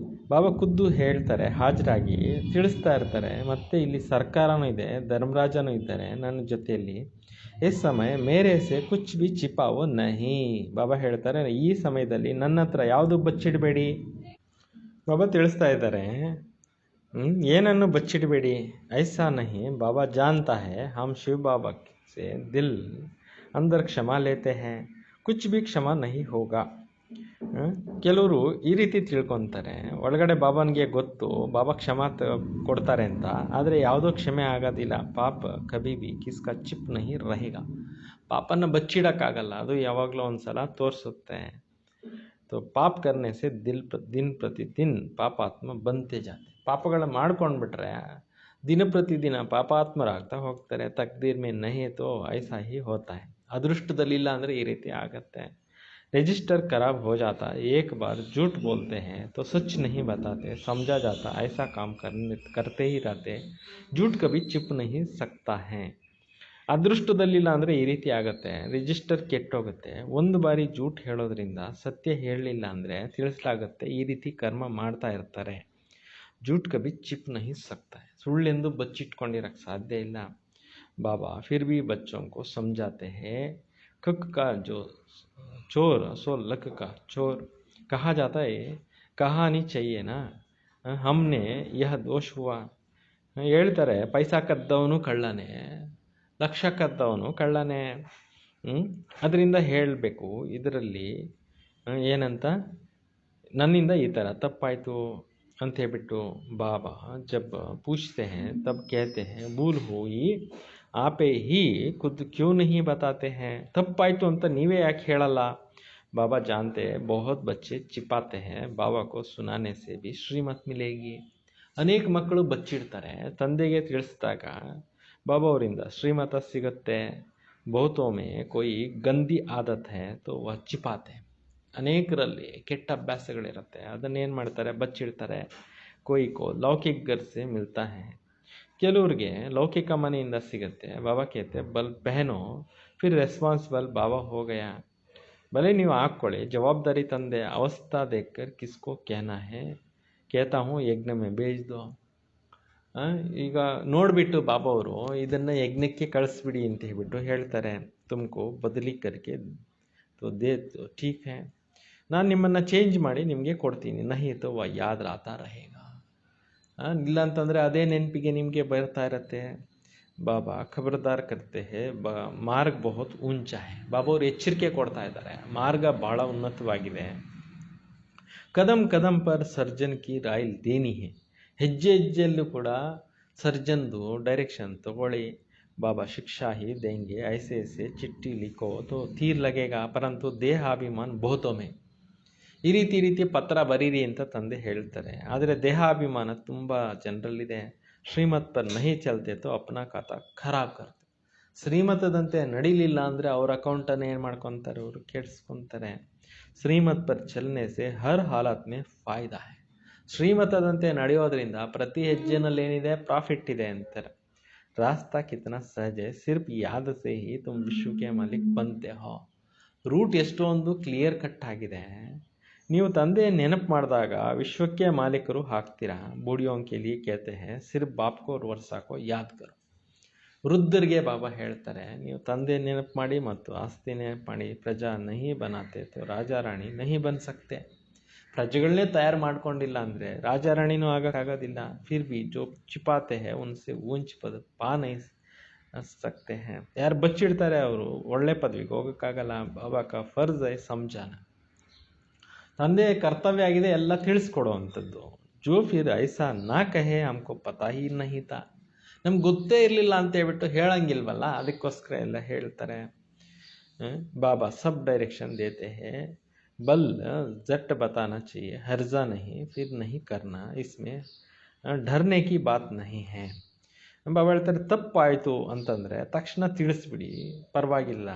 ಬಾಬಾ ಖುದ್ದು ಹೇಳ್ತಾರೆ, ಹಾಜರಾಗಿ ತಿಳಿಸ್ತಾ ಇರ್ತಾರೆ. ಮತ್ತು ಇಲ್ಲಿ ಸರ್ಕಾರನೂ ಇದೆ, ಧರ್ಮರಾಜನೂ ಇದ್ದಾರೆ ನನ್ನ ಜೊತೆಯಲ್ಲಿ. ಇಸ್ ಸಮಯ ಮೇರೆ ಸೆ ಕುಚ್ ಬಿ ಚಿಪಾವೋ ನಹಿ. ಬಾಬಾ ಹೇಳ್ತಾರೆ, ಈ ಸಮಯದಲ್ಲಿ ನನ್ನ ಹತ್ರ ಯಾವುದು ಬಚ್ಚಿಡಬೇಡಿ. ಬಾಬಾ ತಿಳಿಸ್ತಾ ಇದ್ದಾರೆ, ಏನನ್ನು ಬಚ್ಚಿಡಬೇಡಿ. ಐಸಾ ನಹಿ ಬಾಬಾ ಜಾನ್ತಾ ಹೇ ಹಮ್ ಶಿವ ಬಾಬಾ ಸೆ ದಿಲ್ ಅಂದರ್ ಕ್ಷಮಾ ಲೇತೆ ಹೇ ಕುಚ್ ಬಿ ಕ್ಷಮಾ ನಹಿ ಹೋಗಾ. ಕೆಲವರು ಈ ರೀತಿ ತಿಳ್ಕೊತಾರೆ, ಒಳಗಡೆ ಬಾಬಾನಿಗೆ ಗೊತ್ತು ಬಾಬಾ ಕ್ಷಮಾ ಕೊಡ್ತಾರೆ ಅಂತ, ಆದರೆ ಯಾವುದೋ ಕ್ಷಮೆ ಆಗೋದಿಲ್ಲ. ಪಾಪ ಕಭಿ ಭಿ ಕಿಸ್ಕಾ ಚಿಪ್ ನಹಿ ರಹೇಗಾ. ಪಾಪನ ಬಚ್ಚಿಡೋಕ್ಕಾಗಲ್ಲ, ಅದು ಯಾವಾಗಲೂ ಒಂದು ಸಲ ತೋರಿಸುತ್ತೆ. ತೋ ಪಾಪ ಕರ್ನೆ ಸೆ ದಿನ ಪ್ರತಿದಿನ ಪಾಪಾತ್ಮ ಬಂತೆ ಜಾತೆ. ಪಾಪಗಳ ಮಾಡ್ಕೊಂಡ್ಬಿಟ್ರೆ ದಿನ ಪ್ರತಿದಿನ ಪಾಪಾತ್ಮರಾಗ್ತಾ ಹೋಗ್ತಾರೆ. ತಕ್ದೀರ್ ಮೇ ನಹಿ ತೋ ಐಸಾ ಹಿ ಹೋತಾ ಹೈ. ಅದೃಷ್ಟದಲ್ಲಿಲ್ಲ ಅಂದರೆ ಈ ರೀತಿ ಆಗತ್ತೆ. रजिस्टर खराब हो जाता, एक बार झूठ बोलते हैं तो सच नहीं बताते, समझा जाता ऐसा काम करते ही रहते, झूठ कभी छिप नहीं सकता है. ಅದೃಷ್ಟದಲ್ಲಿಲ್ಲ ಅಂದರೆ ಈ ರೀತಿ ಆಗುತ್ತೆ. ರಿಜಿಸ್ಟರ್ ಕೆಟ್ಟೋಗುತ್ತೆ. ಒಂದು ಬಾರಿ ಜೂಟ್ ಹೇಳೋದ್ರಿಂದ ಸತ್ಯ ಹೇಳಲಿಲ್ಲ ಅಂದರೆ ತಿಳಿಸಲಾಗುತ್ತೆ. ಈ ರೀತಿ ಕರ್ಮ ಮಾಡ್ತಾ ಇರ್ತಾರೆ. ಜೂಟ್ ಕಭಿ ಚಿಪ್ ನಹಿ ಸಕ್ತಾ ಹೈ. ಸುಳ್ಳೆಂದು ಬಚ್ಚಿಟ್ಕೊಂಡಿರೋಕ್ಕೆ ಸಾಧ್ಯ ಇಲ್ಲ. ಬಾಬಾ ಫಿರ್ ಭಿ ಬಚ್ಚೋಂ ಕೋ ಸಮझाते हैं कक का जो चोर सो लक का चोर कहा जाता है. कहानी चाहिए ना, हमने यह दोष हुआ. ಹೇಳ್ತಾರೆ, ಪೈಸಾ ಕದ್ದವನು ಕಳ್ಳನೇ, ಲಕ್ಷ ಕದ್ದವನು ಕಳ್ಳನೇ. ಅದರಿಂದ ಹೇಳಬೇಕು ಇದರಲ್ಲಿ ಏನಂತ, ನನ್ನಿಂದ ಈ ಥರ ತಪ್ಪಾಯಿತು ಅಂತ ಹೇಳ್ಬಿಟ್ಟು ಬಾಬಾ ಜಬ್ ಪೂछते हैं तब कहते हैं भूल हुई आपे ही खुद क्यों नहीं बताते हैं. ತಪ್ಪಾಯಿತು ಅಂತ ನೀವೇ ಯಾಕೆ ಹೇಳಲ್ಲ. ಬಾಬಾ जानते बहुत बच्चे छिपाते हैं, ಬಾಬಾ को सुनाने से भी ಶ್ರೀಮತ್ ಮಿಲೇಗಿ. ಅನೇಕ ಮಕ್ಕಳು ಬಚ್ಚಿಡ್ತಾರೆ, ತಂದೆಗೆ ತಿಳಿಸಿದಾಗ ಬಾಬಾ ಅವರಿಂದ ಶ್ರೀಮತ ಸಿಗುತ್ತೆ. ಬಹುತೋं में कोई गंदी आदत है तो वह छिपाते. ಅನೇಕರಲ್ಲಿ ಕೆಟ್ಟ ಅಭ್ಯಾಸಗಳಿರುತ್ತೆ, ಅದನ್ನೇನು ಮಾಡ್ತಾರೆ, ಬಚ್ಚಿಡ್ತಾರೆ. ಕೊಯ್ಕೋ ಲೌಕಿಕ घर से मिलता है. ಕೆಲವ್ರಿಗೆ ಲೌಕಿಕ ಮನೆಯಿಂದ ಸಿಗುತ್ತೆ. ಬಾಬಾ ಕೇತೆ ಬಲ್ ಪಹನೋ ಫಿರ್ ರೆಸ್ಪಾನ್ಸಿಬಲ್ ಬಾಬಾ ಹೋ ಗಯಾ. भले ನೀವು ಹಾಕ್ಕೊಳ್ಳಿ, ಜವಾಬ್ದಾರಿ ತಂದೆ ಅವಸ್ಥಾ ದೇಖರ್ ಕಿಸ್ಕೋ कहना है, कहता हूँ यज्ञ में भेज दो. ಈಗ ನೋಡಿಬಿಟ್ಟು ಬಾಬಾ ಅವರು ಇದನ್ನು ಯಜ್ಞಕ್ಕೆ ಕಳಿಸ್ಬಿಡಿ ಅಂತ ಹೇಳ್ಬಿಟ್ಟು ಹೇಳ್ತಾರೆ, ತುಮಕು ಬದಲಿ ಕರ್ಕೆ ತೋ ದೇ ತೋ ಠೀಕ್ ಹೈ, ನಾನು ನಿಮ್ಮನ್ನು ಚೇಂಜ್ ಮಾಡಿ ನಿಮಗೆ ಕೊಡ್ತೀನಿ, ನಹಿ ತೋ ವ ಯಾದ್ ರಾತಾ ರಹೇಗಾ. ಇಲ್ಲ ಅಂತಂದರೆ ಅದೇ ನೆನಪಿಗೆ ನಿಮಗೆ ಬರ್ತಾ ಇರತ್ತೆ. ಬಾಬಾ ಖಬರ್ದಾರ್ ಕರ್ತೆ ಹೇ, ಮಾರ್ಗ ಬಹುತ್ ಊಂಚಾ ಹೈ. ಬಾಬಾ ಅವರು ಎಚ್ಚರಿಕೆ ಕೊಡ್ತಾ ಇದ್ದಾರೆ, ಮಾರ್ಗ ಭಾಳ ಉನ್ನತವಾಗಿದೆ. ಕದಂ ಕದಂ ಪರ್ ಸರ್ಜನ್ ಕಿ ರಾಯಲ್ ದೇನಿ ಹೇ, ಹೆಜ್ಜೆ ಹೆಜ್ಜೆಯಲ್ಲೂ ಕೂಡ ಸರ್ಜನ್ದು ಡೈರೆಕ್ಷನ್ ತಗೊಳ್ಳಿ. ಬಾಬಾ ಶಿಕ್ಷಾ ಹಿ ದೇಂಗೆ, ಐಸೆ ಐಸೆ ಚಿಟ್ಟಿ ಲಿಖೋ ತೋ ತೀರ್ ಲಗೇಗಾ ಪರಂತು ದೇಹಾಭಿಮಾನ್ ಬಹುತೊಮ್ಮೆ. ಈ ರೀತಿ ಪತ್ರ ಬರೀರಿ ಅಂತ ತಂದೆ ಹೇಳ್ತಾರೆ, ಆದರೆ ದೇಹಾಭಿಮಾನ ತುಂಬ ಜನರಲ್ಲಿದೆ. ಶ್ರೀಮತ್ ಪರ್ ನಹಿ ಚಲ್ತೆ ತೋ ಅಪ್ನಾ ಖಾತಾ ಖರಾಬ್ ಕರ್ತೆ. ಶ್ರೀಮತದಂತೆ ನಡೀಲಿಲ್ಲ ಅಂದರೆ ಅವ್ರ ಅಕೌಂಟನ್ನು ಏನು ಮಾಡ್ಕೊತಾರೆ, ಅವರು ಕೆಡಿಸ್ಕೊತಾರೆ. ಶ್ರೀಮತ್ ಪರ್ ಚಲನೆ ಸೆ ಹರ್ ಹಾಲತ್ ಮೇ ಫಾಯ್ದಾ ಹೈ. ಶ್ರೀಮತದಂತೆ ನಡೆಯೋದ್ರಿಂದ ಪ್ರತಿ ಹೆಜ್ಜೆನಲ್ಲಿ ಏನಿದೆ, ಪ್ರಾಫಿಟ್ ಇದೆ ಅಂತಾರೆ. ರಾಸ್ತಾ ಕಿತನಾ ಸಹಜ ಹೈ, ಸಿರ್ಫ್ ಯಾದ್ ಸೆ ಹಿ ತುಮ್ ವಿಶ್ವಕ್ಕೆ ಮಾಲಿಕ್ ಬಂತೆ ಹೋ. ರೂಟ್ ಎಷ್ಟೊಂದು ಕ್ಲಿಯರ್ ಕಟ್ ಆಗಿದೆ. ನೀವು ತಂದೆ ನೆನಪು ಮಾಡಿದಾಗ ವಿಶ್ವಕ್ಕೆ ಮಾಲೀಕರು ಹಾಕ್ತೀರಾ. ಬೂಡಿಯೋಂ ಕೆ ಲಿಯೇ कहते हैं ಸಿರ್ಫ್ ಬಾಪ್ಕೋ ವರ್ಷಾಕೋ ಯಾದ್ ಕರೋ. ವೃದ್ಧರಿಗೆ ಬಾಬಾ ಹೇಳ್ತಾರೆ, ನೀವು ತಂದೆ ನೆನಪು ಮಾಡಿ ಮತ್ತು ಆಸ್ತಿ ನೆನಪು ಮಾಡಿ. ಪ್ರಜಾ ನಹಿ ಬನಾತೆ ತೋ ರಾಜಾ ರಾಣಿ ನಹಿ ಬನ್ ಸಕ್ತೆ. ಪ್ರಜೆಗಳನ್ನೇ ತಯಾರು ಮಾಡ್ಕೊಂಡಿಲ್ಲ ಅಂದರೆ ರಾಜಾ ರಾಣಿನೂ ಆಗೋಕ್ಕಾಗೋದಿಲ್ಲ. ಫಿರ್ ಭಿ ಜೋ ಚಿಪಾತೆ ಹೇ ಉನ್ಸೆ ಊಂಚ್ ಪದ ಪಾ ನಹಿ ಸಕ್ತೆ ಹೇ. ಯಾರು ಬಚ್ಚಿಡ್ತಾರೆ ಅವರು ಒಳ್ಳೆ ಪದವಿಗೆ ಹೋಗೋಕ್ಕಾಗಲ್ಲ. ಬಾಬಾ ಕಾ ಫರ್ಜ್ ಹೈ ಸಮझाना. ತಂದೆ ಕರ್ತವ್ಯ ಆಗಿದೆ ಎಲ್ಲ ತಿಳಿಸ್ಕೊಡುವಂಥದ್ದು. ಜೋ ಫಿರ್ ಐಸಾ ನಾ ಕಹೆ ಹಮ್ಕೋ ಪತಾ ಹಿ ನಹಿ ತಾ. ನಮ್ಗೆ ಗೊತ್ತೇ ಇರಲಿಲ್ಲ ಅಂತ ಹೇಳ್ಬಿಟ್ಟು ಹೇಳಂಗಿಲ್ವಲ್ಲ, ಅದಕ್ಕೋಸ್ಕರ ಎಲ್ಲ ಹೇಳ್ತಾರೆ. ಬಾಬಾ ಸಬ್ ಡೈರೆಕ್ಷನ್ ದೇತೆ ಹೇ, ಬಲ್ ಜಟ್ ಬತಾನಾ चाहिए, ಹರ್ಜಾ ನಹಿ, ಫಿರ್ ನಹಿ ಕರ್ನಾ, ಇಸ್ಮೇ ಡರ್ನೆ ಕಿ ಬಾತ್ ನಹಿ ಹೇ. ಬಾಬಾ ಹೇಳ್ತಾರೆ, ತಪ್ಪಾಯಿತು ಅಂತಂದರೆ ತಕ್ಷಣ ತಿಳಿಸ್ಬಿಡಿ, ಪರವಾಗಿಲ್ಲ,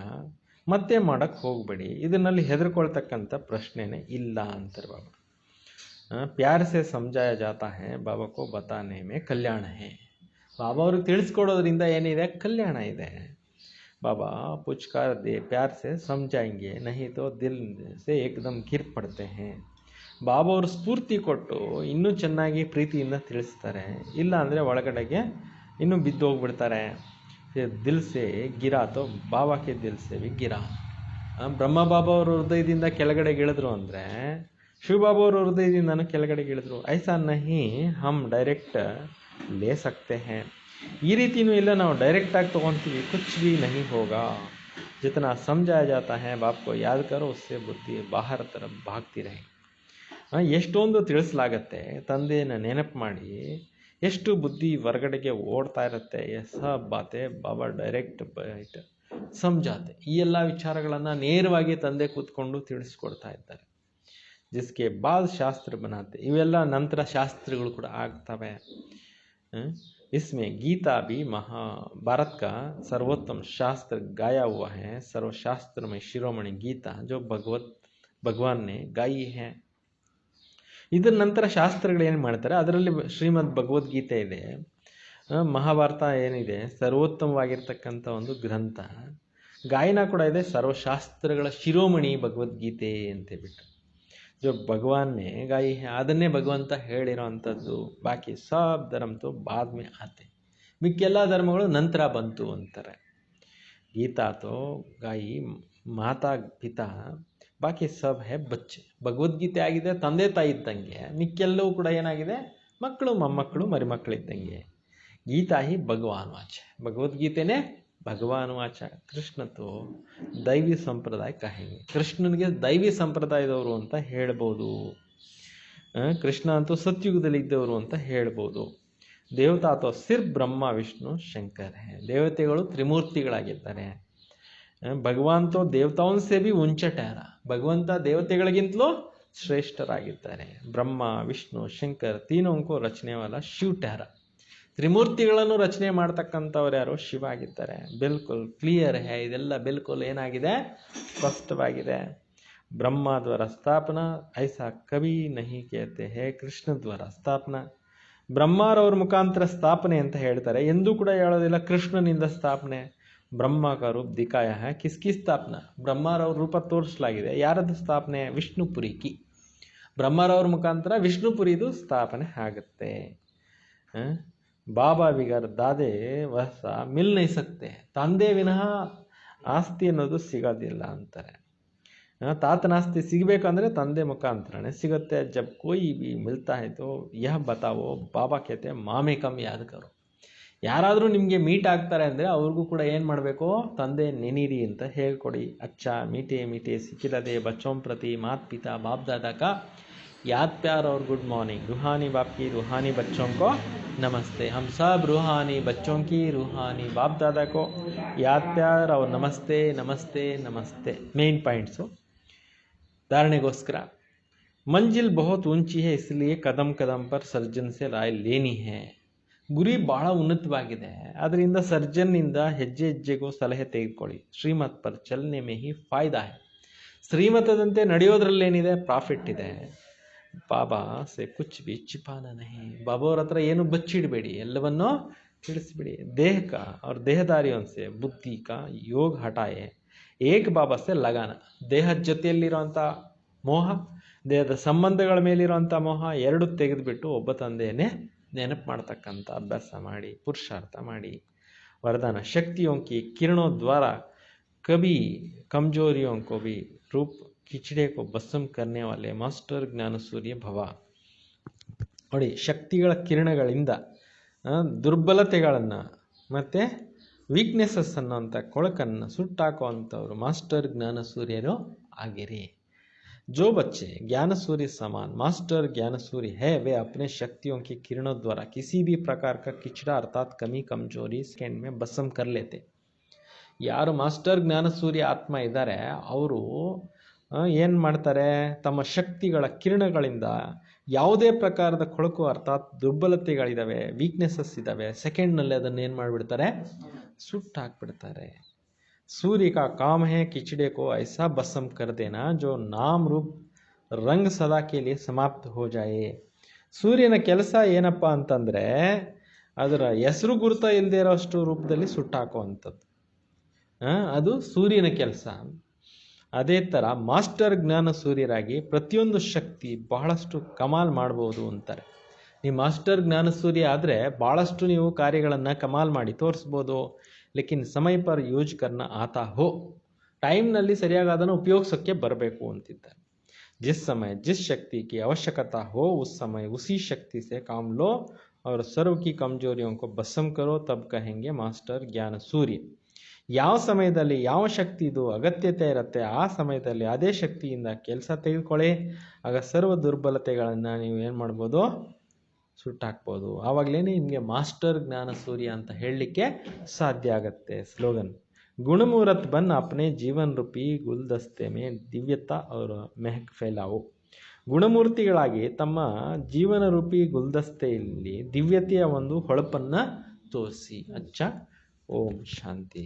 ಮತ್ತೆ ಮಾಡೋಕ್ಕೆ ಹೋಗಬೇಡಿ, ಇದರಲ್ಲಿ ಹೆದರ್ಕೊಳ್ತಕ್ಕಂಥ ಪ್ರಶ್ನೆನೇ ಇಲ್ಲ ಅಂತಾರೆ ಬಾಬಾ. ಪ್ಯಾರ್ ಸೆ ಸಮझाया जाता है, ಬಾಬಾ ಕೋ ಬತಾನೆ ಮೇ ಕಲ್ಯಾಣ ಹೇ. ಬಾಬಾ ಅವ್ರಿಗೆ ತಿಳಿಸ್ಕೊಡೋದ್ರಿಂದ ಏನಿದೆ, ಕಲ್ಯಾಣ ಇದೆ. ಬಾಬಾ ಪುಚ್ಕಾರ್ ದೇ ಪ್ಯಾರ್ ಸೆ ಸಮझाएंगे, नहीं तो दिल से एकदम ಗಿರ್ ಪಡ್ತೆ ಹೇ. ಬಾಬಾ ಅವರು ಸ್ಫೂರ್ತಿ ಕೊಟ್ಟು ಇನ್ನೂ ಚೆನ್ನಾಗಿ ಪ್ರೀತಿಯಿಂದ ತಿಳಿಸ್ತಾರೆ. ಇಲ್ಲ ಅಂದರೆ ಒಳಗಡೆಗೆ ಇನ್ನೂ ಬಿದ್ದು ಹೋಗ್ಬಿಡ್ತಾರೆ. ದಿಲ್ ಸೆ ಗಿರಾ ತೋ ಬಾಬಾ ಕೆ ದಿಲ್ ಸೆ ಭಿ ಗಿರಾ. ಬ್ರಹ್ಮ ಬಾಬಾ ಅವರು ಹೃದಯದಿಂದ ಕೆಳಗಡೆ ಇಳಿದ್ರು ಅಂದರೆ ಶಿವಬಾಬಾ ಅವರು ಹೃದಯದಿಂದನೂ ಕೆಳಗಡೆ ಇಳಿದ್ರು. ಐಸಾ ನಹಿ ಹಮ್ ಡೈರೆಕ್ಟ್ ಲೇ ಸಕ್ತೆ ಹೇ. ಈ ರೀತಿಯೂ ಇಲ್ಲ, ನಾವು ಡೈರೆಕ್ಟಾಗಿ ತೊಗೊತೀವಿ. ಕುಚ್ ಭಿ ನಹಿ ಹೋಗಾ. ಜಿತನಾ ಸಮझाया जाता है बाप को याद करो, उससे बुद्धि बाहर तरफ भागती रहे. ಎಷ್ಟೊಂದು ತಿಳಿಸಲಾಗತ್ತೆ, ತಂದೆಯನ್ನು ನೆನಪು ಮಾಡಿ ಎಷ್ಟು ಬುದ್ಧಿ ಹೊರಗಡೆಗೆ ಓಡ್ತಾ ಇರುತ್ತೆ. ಸಬ್ ಬಾತೆ ಬಾಬಾ ಡೈರೆಕ್ಟ್ ಬೈಟ್ ಸಮझाते. ಈ ಎಲ್ಲ ವಿಚಾರಗಳನ್ನು ನೇರವಾಗಿ ತಂದೆ ಕೂತ್ಕೊಂಡು ತಿಳಿಸ್ಕೊಡ್ತಾ ಇದ್ದಾರೆ. ಜಿಸ್ಕೆ ಬಾದ್ ಶಾಸ್ತ್ರ ಬನಾತೆ, ಇವೆಲ್ಲ ನಂತರ ಶಾಸ್ತ್ರಗಳು ಕೂಡ ಆಗ್ತವೆ. इसमें गीता भी महाभारत का सर्वोत्तम शास्त्र गाया हुआ है. सर्वशास्त्र में शिरोमणि गीता जो भगवान ने गाई है. ಇದರ ನಂತರ ಶಾಸ್ತ್ರಗಳು ಏನು ಮಾಡ್ತಾರೆ, ಅದರಲ್ಲಿ ಶ್ರೀಮದ್ ಭಗವದ್ಗೀತೆ ಇದೆ. ಮಹಾಭಾರತ ಏನಿದೆ ಸರ್ವೋತ್ತಮವಾಗಿರ್ತಕ್ಕಂಥ ಒಂದು ಗ್ರಂಥ. ಗಾಯನ ಕೂಡ ಇದೆ, ಸರ್ವಶಾಸ್ತ್ರಗಳ ಶಿರೋಮಣಿ ಭಗವದ್ಗೀತೆ ಅಂತೇಳ್ಬಿಟ್ಟು. ಜೋ ಭಗವಾನ್ನೇ ಗಾಯಿ ಅದನ್ನೇ ಭಗವಂತ ಹೇಳಿರೋ ಅಂಥದ್ದು. ಬಾಕಿ ಸಬ್ ಧರ್ಮ ತೋ ಬಾದ್ ಮೇ ಆತೆ, ಮಿಕ್ಕೆಲ್ಲ ಧರ್ಮಗಳು ನಂತರ ಬಂತು ಅಂತಾರೆ. ಗೀತಾ ತೋ ಗಾಯಿ ಮಾತಾ ಪಿತಾ, ಬಾಕಿ ಸಬ್ ಹೇ ಬಚ್ಚೆ. ಭಗವದ್ಗೀತೆ ಆಗಿದೆ ತಂದೆ ತಾಯಿ ಇದ್ದಂಗೆ, ಮಿಕ್ಕೆಲ್ಲವೂ ಕೂಡ ಏನಾಗಿದೆ, ಮಕ್ಕಳು ಮೊಮ್ಮಕ್ಕಳು ಮರಿಮಕ್ಕಳಿದ್ದಂಗೆ. ಗೀತಾ ಹಿ ಭಗವಾನ್ ವಾಚ, ಭಗವದ್ಗೀತೆನೇ ಭಗವಾನ್ ವಾಚ. ಕೃಷ್ಣ ತೋ ದೈವಿ ಸಂಪ್ರದಾಯ ಕಹೆಂಗೆ, ಕೃಷ್ಣನಿಗೆ ದೈವಿ ಸಂಪ್ರದಾಯದವರು ಅಂತ ಹೇಳ್ಬೋದು. ಕೃಷ್ಣ ಅಂತೂ ಸತ್ಯುಗದಲ್ಲಿ ಇದ್ದವರು ಅಂತ ಹೇಳ್ಬೋದು. ದೇವತಾ ತೋ ಸಿರ್ಫ್ ಬ್ರಹ್ಮ ವಿಷ್ಣು ಶಂಕರ್ ಹೇ, ದೇವತೆಗಳು ತ್ರಿಮೂರ್ತಿಗಳಾಗಿದ್ದಾರೆ. ಭಗವಾನ್ ತೋ ದೇವತಾओं से भी ऊंचा ठहरा, ಭಗವಂತ ದೇವತೆಗಳಿಗಿಂತಲೂ ಶ್ರೇಷ್ಠರಾಗಿದ್ದಾರೆ. ಬ್ರಹ್ಮ ವಿಷ್ಣು ಶಂಕರ್ ತೀನೋಂಕೋ ರಚನೆ ವಾಲ ಶಿವ್ ठहरा. ತ್ರಿಮೂರ್ತಿಗಳನ್ನು ರಚನೆ ಮಾಡ್ತಕ್ಕಂಥವ್ರು ಯಾರು, ಶಿವ ಆಗಿದ್ದಾರೆ. ಬಿಲ್ಕುಲ್ ಕ್ಲಿಯರ್ ಹೇ, ಇದೆಲ್ಲ ಬಿಲ್ಕುಲ್ ಏನಾಗಿದೆ, ಸ್ಪಷ್ಟವಾಗಿದೆ. ಬ್ರಹ್ಮ ದ್ವಾರ ಸ್ಥಾಪನಾ ಐಸಾ ಕವಿ ನಹಿ ಕೇತೆ ಹೇ, ಕೃಷ್ಣ ದ್ವಾರ ಸ್ಥಾಪನಾ. ಬ್ರಹ್ಮರವ್ರ ಮುಖಾಂತರ ಸ್ಥಾಪನೆ ಅಂತ ಹೇಳ್ತಾರೆ, ಎಂದೂ ಕೂಡ ಹೇಳೋದಿಲ್ಲ ಕೃಷ್ಣನಿಂದ ಸ್ಥಾಪನೆ. ಬ್ರಹ್ಮ का रूप दिखाया है किसकी स्थापना ಬ್ರಹ್ಮರವ್ರ ರೂಪ ತೋರಿಸಲಾಗಿದೆ ಯಾರದು ಸ್ಥಾಪನೆ ವಿಷ್ಣುಪುರಿ ಕಿ ಬ್ರಹ್ಮರವ್ರ ಮುಖಾಂತರ ವಿಷ್ಣುಪುರಿದು ಸ್ಥಾಪನೆ ಆಗುತ್ತೆ ಬಾಬಾ ಬಿಗರ್ ದಾದೆ ವಸ ಮಿಲ್ ನೈ ಸಕ್ತೆ ತಂದೆ ವಿನಃ ಆಸ್ತಿ ಅನ್ನೋದು ಸಿಗೋದಿಲ್ಲ ಅಂತಾರೆ ತಾತನ ಆಸ್ತಿ ಸಿಗಬೇಕಂದ್ರೆ ತಂದೆ ಮುಖಾಂತರನೇ ಸಿಗುತ್ತೆ ಜಬ್ ಕೋಯಿ ಬಿ ಮಿಲ್ತಾ है तो यह बताओ ಬಾಬಾ कहते हैं ಮಾಮೆ ಕಮ್ ಯಾದ್ ಕರೋ ಯಾರಾದರೂ ನಿಮಗೆ ಮೀಟ್ ಆಗ್ತಾರೆ ಅಂದರೆ ಅವ್ರಿಗೂ ಕೂಡ ಏನು ಮಾಡಬೇಕು ತಂದೆ ನೆನೀರಿ ಅಂತ ಹೇಳ್ಕೊಡಿ ಅಚ್ಚಾ ಮೀಟೆ ಮೀಟೆ ಸಿಕ್ಕಿಲ್ಲದೆ ಬಚ್ಚೋಂ ಪ್ರತಿ ಮಾತ್ ಪಿತಾ ಬಾಪ್ ದಾದಾ का याद प्यार और गुड मॉर्निंग रूहानी बाप की रूहानी बच्चों को नमस्ते हम सब रूहानी बच्चों की रूहानी बाप दादा को याद प्यार और नमस्ते नमस्ते नमस्ते मेन पॉइंट्सु धारणेಗೋಸ್ಕರ मंजिल बहुत ऊंची है इसलिए कदम कदम पर सर्जन से राय लेनी है ಗುರಿ ಬಹಳ ಉನ್ನತವಾಗಿದೆ ಅದರಿಂದ ಸರ್ಜನ್ನಿಂದ ಹೆಜ್ಜೆ ಹೆಜ್ಜೆಗೂ ಸಲಹೆ ತೆಗೆದುಕೊಳ್ಳಿ ಶ್ರೀಮತ್ ಪರ್ ಚಲನೆ ಮೇ ಹಿ ಫಾಯ್ದಾ ಹೈ ಶ್ರೀಮತದಂತೆ ನಡೆಯೋದ್ರಲ್ಲೇನಿದೆ ಪ್ರಾಫಿಟ್ ಇದೆ ಬಾಬಾ ಸೆ ಕುಚ್ ಬಿ ಚಿಪಾನ ನಹಿ ಬಾಬಾ ಅವ್ರ ಹತ್ರ ಏನು ಬಚ್ಚಿಡಬೇಡಿ ಎಲ್ಲವನ್ನೂ ತಿಳಿಸ್ಬಿಡಿ ದೇಹ ಕಾ ಅವ್ರ ದೇಹದಾರಿಯೋನ್ ಸೆ ಬುದ್ಧಿ ಕಾ ಯೋಗ ಹಟಾಯೆ ಏಕ ಬಾಬಾ ಸೆ ಲಗಾನ ದೇಹದ ಜೊತೆಯಲ್ಲಿರುವಂಥ ಮೋಹ ದೇಹದ ಸಂಬಂಧಗಳ ಮೇಲಿರುವಂಥ ಮೋಹ ಎರಡು ತೆಗೆದುಬಿಟ್ಟು ಒಬ್ಬ ತಂದೆಯನ್ನೇ ನೆನಪು ಮಾಡ್ತಕ್ಕಂಥ ಅಭ್ಯಾಸ ಮಾಡಿ ಪುರುಷಾರ್ಥ ಮಾಡಿ वरदान शक्तियों की किरणों द्वारा कभी कमजोरियों को भी रूप ಕಿಚಡೆ को भस्म करने वाले ಮಾಸ್ಟರ್ ಜ್ಞಾನ ಸೂರ್ಯ ಭವ ನೋಡಿ ಶಕ್ತಿಗಳ ಕಿರಣಗಳಿಂದ ದುರ್ಬಲತೆಗಳನ್ನು ಮತ್ತು ವೀಕ್ನೆಸಸ್ ಅನ್ನೋಂಥ ಕೊಳಕನ್ನು ಸುಟ್ಟಾಕುವಂಥವ್ರು ಮಾಸ್ಟರ್ ಜ್ಞಾನ ಸೂರ್ಯರು ಆಗಿರಿ जो बच्चे ज्ञान सूर्य समान मास्टर ज्ञान सूर्य है वे अपने शक्तियों की किरणों द्वारा किसी भी प्रकार का किचड़ा अर्थात कमी कमजोरी सेकेंड में भस्म कर लेते ಯಾರು ಮಾಸ್ಟರ್ ಜ್ಞಾನ ಸೂರ್ಯ ಆತ್ಮ ಇದ್ದಾರೆ ಅವರು ಏನು ಮಾಡ್ತಾರೆ ತಮ್ಮ ಶಕ್ತಿಗಳ ಕಿರಣಗಳಿಂದ ಯಾವುದೇ ಪ್ರಕಾರದ ಕೊಳಕು ಅರ್ಥಾತ್ ದುರ್ಬಲತೆಗಳಿದ್ದಾವೆ ವೀಕ್ನೆಸಸ್ ಇದ್ದಾವೆ ಸೆಕೆಂಡ್ನಲ್ಲಿ ಅದನ್ನು ಏನು ಮಾಡಿಬಿಡ್ತಾರೆ ಸುಟ್ಟಾಕ್ಬಿಡ್ತಾರೆ सूर्य का काम है किचड़े को ऐसा भस्म कर देना जो नाम रूप रंग सदा के लिए समाप्त हो जाए ಸೂರ್ಯನ ಕೆಲಸ ಏನಪ್ಪ ಅಂತಂದರೆ ಅದರ ಹೆಸರು ಗುರುತ ಇಲ್ಲದೆ ಇರೋಷ್ಟು ರೂಪದಲ್ಲಿ ಸುಟ್ಟಾಕುವಂಥದ್ದು ಅದು ಸೂರ್ಯನ ಕೆಲಸ ಅದೇ ಥರ ಮಾಸ್ಟರ್ ಜ್ಞಾನ ಸೂರ್ಯರಾಗಿ ಪ್ರತಿಯೊಂದು ಶಕ್ತಿ ಬಹಳಷ್ಟು ಕಮಾಲ್ ಮಾಡ್ಬೋದು ಅಂತಾರೆ ನೀವು ಮಾಸ್ಟರ್ ಜ್ಞಾನ ಸೂರ್ಯ ಆದರೆ ಭಾಳಷ್ಟು ನೀವು ಕಾರ್ಯಗಳನ್ನು ಕಮಾಲ್ ಮಾಡಿ ತೋರಿಸ್ಬೋದು लेकिन समय पर यूज करना आता हो टाइम्ನಲ್ಲಿ ಸರಿಯಾಗಿ ಅದನ್ನು ಉಪಯೋಗಿಸೋಕ್ಕೆ ಬರಬೇಕು ಅಂತಿದ್ದಾರೆ जिस समय जिस शक्ति की आवश्यकता हो उस समय उसी शक्ति से काम लो और सर्व की कमजोरियों को भस्म करो तब कहेंगे मास्टर ज्ञान सूर्य ಯಾವ ಸಮಯದಲ್ಲಿ ಯಾವ ಶಕ್ತಿದು ಅಗತ್ಯತೆ ಇರುತ್ತೆ ಆ ಸಮಯದಲ್ಲಿ ಅದೇ ಶಕ್ತಿಯಿಂದ ಕೆಲಸ ತೆಗೆದುಕೊಳ್ಳಿ ಆಗ ಸರ್ವ ದುರ್ಬಲತೆಗಳನ್ನು ನೀವು ಏನು ಮಾಡ್ಬೋದು ಸುಟ್ಟಾಕ್ಬೋದು ಆವಾಗಲೇ ನಿಮಗೆ ಮಾಸ್ಟರ್ ಜ್ಞಾನ ಸೂರ್ಯ ಅಂತ ಹೇಳಲಿಕ್ಕೆ ಸಾಧ್ಯ ಆಗತ್ತೆ ಸ್ಲೋಗನ್ ಗುಣಮೂರತ್ ಬನ್ ಅಪ್ನೆ ಜೀವನ್ ರೂಪಿ ಗುಲ್ದಸ್ತೆ ಮೇ ದಿವ್ಯತಾ ಅವರ ಮೆಹಕ್ ಫೈಲಾವು ಗುಣಮೂರ್ತಿಗಳಾಗಿ ತಮ್ಮ ಜೀವನ ರೂಪಿ ಗುಲ್ದಸ್ತೆಯಲ್ಲಿ ದಿವ್ಯತೆಯ ಒಂದು ಹೊಳಪನ್ನು ತೋರಿಸಿ ಅಚ್ಚ ಓಂ ಶಾಂತಿ